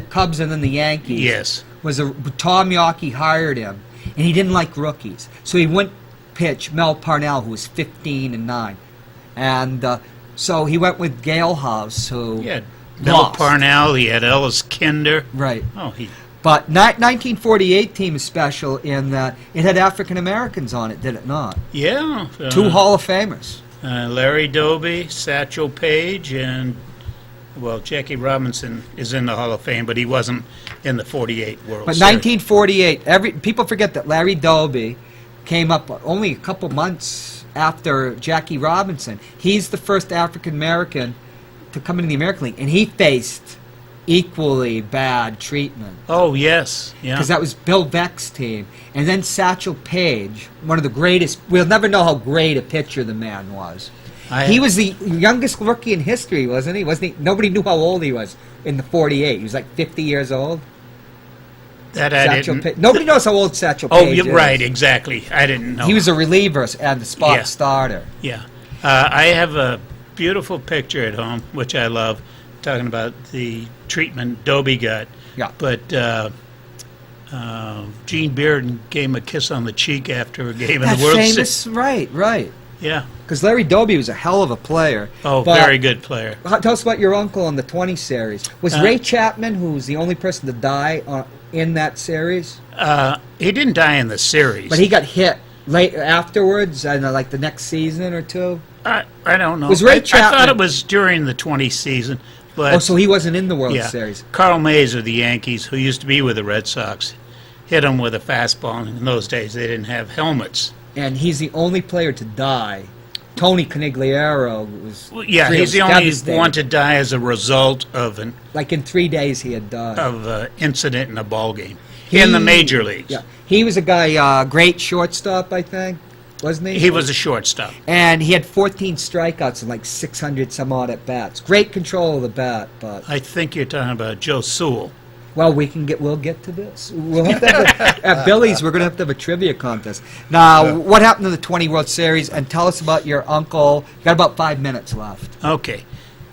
[SPEAKER 1] Cubs and then the Yankees.
[SPEAKER 7] Yes.
[SPEAKER 1] Tom Yawkey hired him, and he didn't like rookies, so he went pitch Mel Parnell, who was 15 and 9, and so he went with Galehouse, who
[SPEAKER 7] He had Mel
[SPEAKER 1] lost.
[SPEAKER 7] Parnell, he had Ellis Kinder.
[SPEAKER 1] Right.
[SPEAKER 7] Oh, he.
[SPEAKER 1] But 1948 team is special in that it had African Americans on it, did it not?
[SPEAKER 7] Yeah.
[SPEAKER 1] Two Hall of Famers.
[SPEAKER 7] Larry Doby, Satchel Paige, and, well, Jackie Robinson is in the Hall of Fame, but he wasn't in the 48 World
[SPEAKER 1] But
[SPEAKER 7] Series.
[SPEAKER 1] 1948, people forget that Larry Doby came up only a couple months after Jackie Robinson. He's the first African American to come into the American League, and he faced equally bad treatment.
[SPEAKER 7] Oh, yes. Yeah.
[SPEAKER 1] Because that was Bill Veck's team. And then Satchel Paige, one of the greatest. We'll never know how great a pitcher the man was. He was the youngest rookie in history, wasn't he? Nobody knew how old he was in the 48. He was like 50 years old.
[SPEAKER 7] That I
[SPEAKER 1] Satchel
[SPEAKER 7] didn't.
[SPEAKER 1] Paige. Nobody knows how old Satchel
[SPEAKER 7] Oh,
[SPEAKER 1] Paige
[SPEAKER 7] you're
[SPEAKER 1] is.
[SPEAKER 7] right, exactly. I didn't know.
[SPEAKER 1] He was a reliever and a spot
[SPEAKER 7] Yeah.
[SPEAKER 1] starter.
[SPEAKER 7] Yeah. I have a beautiful picture at home, which I love, talking about the treatment Doby got.
[SPEAKER 1] Yeah.
[SPEAKER 7] But Gene Bearden gave him a kiss on the cheek after a game in
[SPEAKER 1] That
[SPEAKER 7] the World
[SPEAKER 1] famous,
[SPEAKER 7] Series.
[SPEAKER 1] right.
[SPEAKER 7] Yeah.
[SPEAKER 1] Because Larry Doby was a hell of a player.
[SPEAKER 7] Oh,
[SPEAKER 1] But
[SPEAKER 7] very good player.
[SPEAKER 1] Tell us about your uncle in the 20 series. Was Ray Chapman, who was the only person to die in that series?
[SPEAKER 7] He didn't die in the series.
[SPEAKER 1] But he got hit late afterwards, I don't know, like the next season or two.
[SPEAKER 7] I don't know.
[SPEAKER 1] Was Ray
[SPEAKER 7] I
[SPEAKER 1] Chapman-
[SPEAKER 7] thought it was during the 20 season. But
[SPEAKER 1] Oh, so he wasn't in the World
[SPEAKER 7] yeah,
[SPEAKER 1] Series.
[SPEAKER 7] Carl Mays of the Yankees, who used to be with the Red Sox, hit him with a fastball. In those days, they didn't have helmets.
[SPEAKER 1] And he's the only player to die. Tony Conigliaro was
[SPEAKER 7] Well, yeah, he's the only
[SPEAKER 1] devastated.
[SPEAKER 7] one to die as a result of an
[SPEAKER 1] Like in 3 days he had died.
[SPEAKER 7] incident in a ball game in the major leagues.
[SPEAKER 1] Yeah. He was a guy, great shortstop, I think, wasn't he?
[SPEAKER 7] He was a shortstop.
[SPEAKER 1] And he had 14 strikeouts and like 600 some odd at bats. Great control of the bat, but
[SPEAKER 7] I think you're talking about Joe Sewell.
[SPEAKER 1] well, we'll get to this. We'll have to have at Billy's. We're going to have a trivia contest. Now, what happened to the 20 World Series? And tell us about your uncle. You got about 5 minutes left.
[SPEAKER 7] Okay.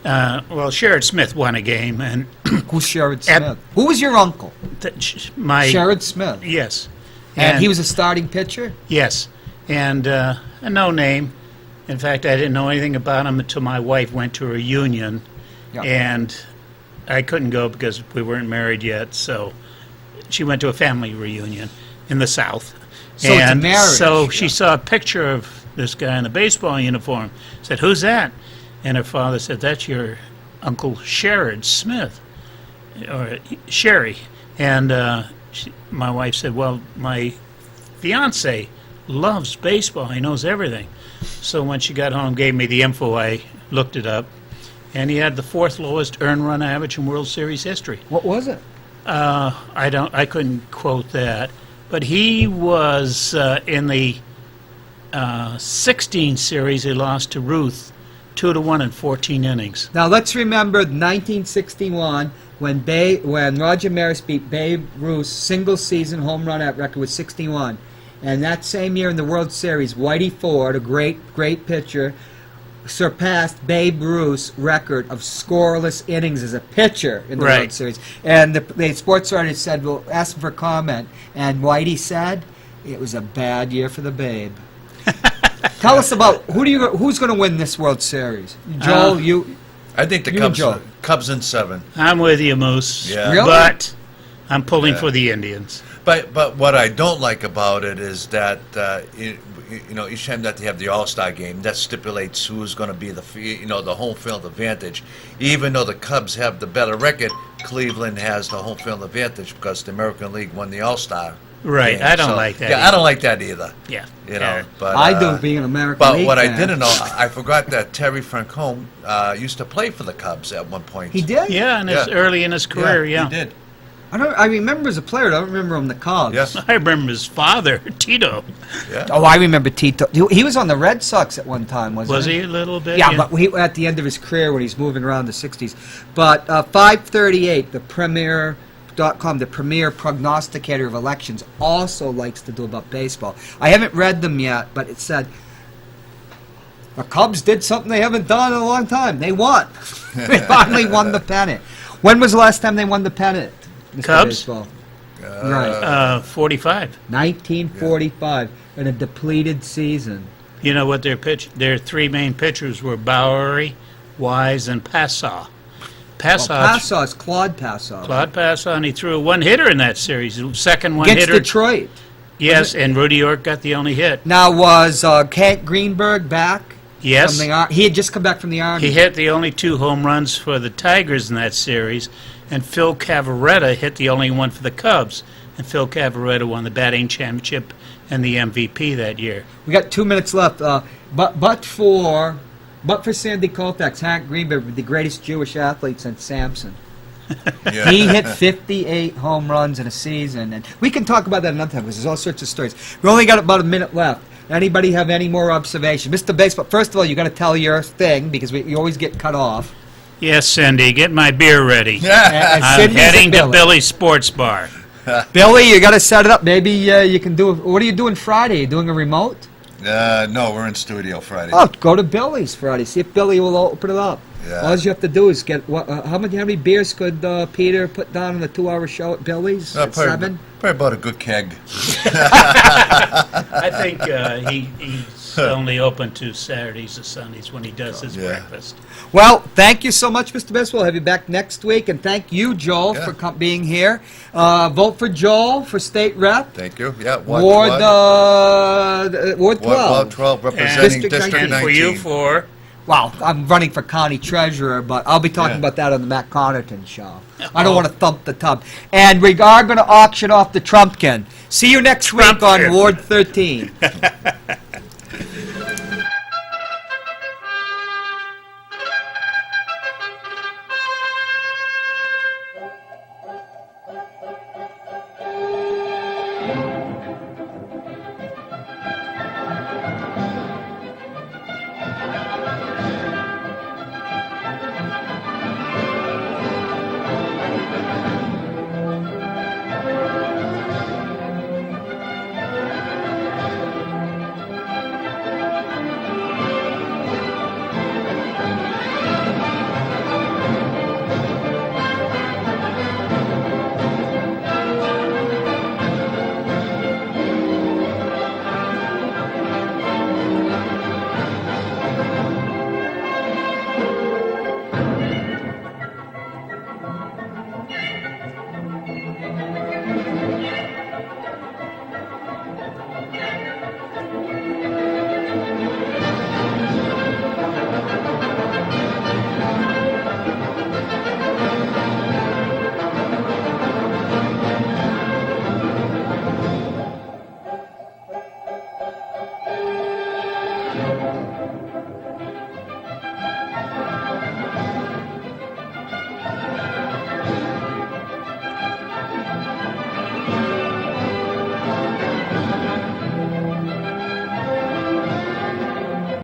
[SPEAKER 7] Well, Sherrod Smith won a game, and
[SPEAKER 1] Who's Sherrod Smith? Who was your uncle?
[SPEAKER 7] my
[SPEAKER 1] Sherrod Smith.
[SPEAKER 7] yes,
[SPEAKER 1] And he was a starting pitcher.
[SPEAKER 7] yes, and a no name. In fact, I didn't know anything about him until my wife went to a reunion,
[SPEAKER 1] Yeah.
[SPEAKER 7] and I couldn't go because we weren't married yet. So she went to a family reunion in the South.
[SPEAKER 1] So it's a
[SPEAKER 7] and
[SPEAKER 1] marriage,
[SPEAKER 7] so
[SPEAKER 1] yeah.
[SPEAKER 7] she saw a picture of this guy in a baseball uniform. Said, "Who's that?" And her father said, "That's your Uncle Sherrod Smith, or Sherry." And my wife said, "Well, my fiance loves baseball. He knows everything." So when she got home, gave me the info. I looked it up, and he had the 4th lowest earned run average in World Series history.
[SPEAKER 1] What was it?
[SPEAKER 7] I couldn't quote that, but he was in the 16 series. He lost to Ruth 2-1 in 14 innings.
[SPEAKER 1] Now let's remember 1961 when Roger Maris beat Babe Ruth's single-season home run record was 61, and that same year in the World Series, Whitey Ford, a great pitcher, surpassed Babe Ruth's record of scoreless innings as a pitcher in the World
[SPEAKER 7] Right.
[SPEAKER 1] Series. And the sports writer said, "Well, ask him for comment," and Whitey said, "It was a bad year for the Babe." Tell us about who's going to win this World Series. Joel,
[SPEAKER 5] I think the
[SPEAKER 1] You and Joe.
[SPEAKER 5] Cubs in 7.
[SPEAKER 7] I'm with you, Moose.
[SPEAKER 5] Yeah.
[SPEAKER 1] Really?
[SPEAKER 7] But I'm pulling
[SPEAKER 5] Yeah.
[SPEAKER 7] for the Indians.
[SPEAKER 5] But what I don't like about it is that each time that they have the All-Star game, that stipulates who's going to be the home field advantage. Even though the Cubs have the better record, Cleveland has the home field advantage because the American League won the All-Star.
[SPEAKER 7] Right.
[SPEAKER 5] game.
[SPEAKER 7] I don't
[SPEAKER 5] So,
[SPEAKER 7] like that.
[SPEAKER 5] Yeah, I don't like that either.
[SPEAKER 7] Yeah.
[SPEAKER 5] But
[SPEAKER 1] I do, being an American
[SPEAKER 5] But
[SPEAKER 1] League
[SPEAKER 5] what I
[SPEAKER 1] fan.
[SPEAKER 5] didn't know, I forgot that Terry Francone used to play for the Cubs at one point.
[SPEAKER 1] He did?
[SPEAKER 7] Yeah, and
[SPEAKER 5] Yeah.
[SPEAKER 7] early in his career, yeah.
[SPEAKER 5] he did.
[SPEAKER 1] I remember as a player. I don't remember him in the Cubs.
[SPEAKER 5] Yes.
[SPEAKER 7] I remember his father, Tito.
[SPEAKER 5] Yeah.
[SPEAKER 1] Oh, I remember Tito. He was on the Red Sox at one time, wasn't
[SPEAKER 7] Was
[SPEAKER 1] he?
[SPEAKER 7] he a little bit?
[SPEAKER 1] Yeah, but at the end of his career when he's moving around the 60s. But 538, the Premier.com, the premier prognosticator of elections, also likes to do about baseball. I haven't read them yet, but it said the Cubs did something they haven't done in a long time. They won. They finally won the pennant. When was the last time they won the pennant? Mr.
[SPEAKER 7] Cubs?
[SPEAKER 1] Baseball? Right.
[SPEAKER 7] 45.
[SPEAKER 1] 1945 in a depleted season.
[SPEAKER 7] You know what their 3 main pitchers were: Bowery, Wise, and Passaw.
[SPEAKER 1] Passaw is Claude Passaw.
[SPEAKER 7] Claude Passaw, and he threw a one-hitter in that series. Second
[SPEAKER 1] Against
[SPEAKER 7] one-hitter.
[SPEAKER 1] Detroit.
[SPEAKER 7] Yes, and Rudy York got the only hit.
[SPEAKER 1] Now, was Kent Greenberg back?
[SPEAKER 7] Yes.
[SPEAKER 1] From the he had just come back from the Army.
[SPEAKER 7] He hit the only 2 home runs for the Tigers in that series, and Phil Cavarretta hit the only one for the Cubs. And Phil Cavarretta won the batting championship and the MVP that year.
[SPEAKER 1] We got 2 minutes left. But for Sandy Koufax, Hank Greenberg was the greatest Jewish athlete since Samson.
[SPEAKER 5] Yeah.
[SPEAKER 1] He hit 58 home runs in a season, and we can talk about that another time because there's all sorts of stories. We only got about a minute left. Anybody have any more observation? Mr. Baseball, first of all, you got to tell your thing because you always get cut off.
[SPEAKER 7] Yes, Cindy, get my beer ready.
[SPEAKER 1] And
[SPEAKER 7] I'm
[SPEAKER 1] Sydney's at
[SPEAKER 7] heading to
[SPEAKER 1] Billy.
[SPEAKER 7] Billy's Sports Bar.
[SPEAKER 1] Billy, you got to set it up. Maybe you can do. What are you doing Friday? You doing a remote?
[SPEAKER 5] No, we're in studio Friday.
[SPEAKER 1] Oh, go to Billy's Friday. See if Billy will open it up.
[SPEAKER 5] Yeah.
[SPEAKER 1] All you have to do is get how many beers could Peter put down in the 2-hour show at Billy's? At 7?
[SPEAKER 5] Probably about a good keg.
[SPEAKER 7] I think he's only open to Saturdays and Sundays when he does his
[SPEAKER 5] Yeah.
[SPEAKER 7] breakfast.
[SPEAKER 1] Well, thank you so much, Mr. Best. We'll have you back next week, and thank you, Joel,
[SPEAKER 5] Yeah.
[SPEAKER 1] for being here. Vote for Joel for state rep.
[SPEAKER 5] Thank you. Yeah,
[SPEAKER 1] Ward 12.
[SPEAKER 5] Ward 12, representing
[SPEAKER 1] District
[SPEAKER 5] District
[SPEAKER 1] 19.
[SPEAKER 5] 19.
[SPEAKER 7] And for you for...
[SPEAKER 1] Well, I'm running for county treasurer, but I'll be talking
[SPEAKER 5] Yeah.
[SPEAKER 1] about that on the Matt Connarton show. I don't want to thump the tub. And we are going to auction off the Trumpkin. See you next week on
[SPEAKER 7] Trumpkin.
[SPEAKER 1] Ward 13.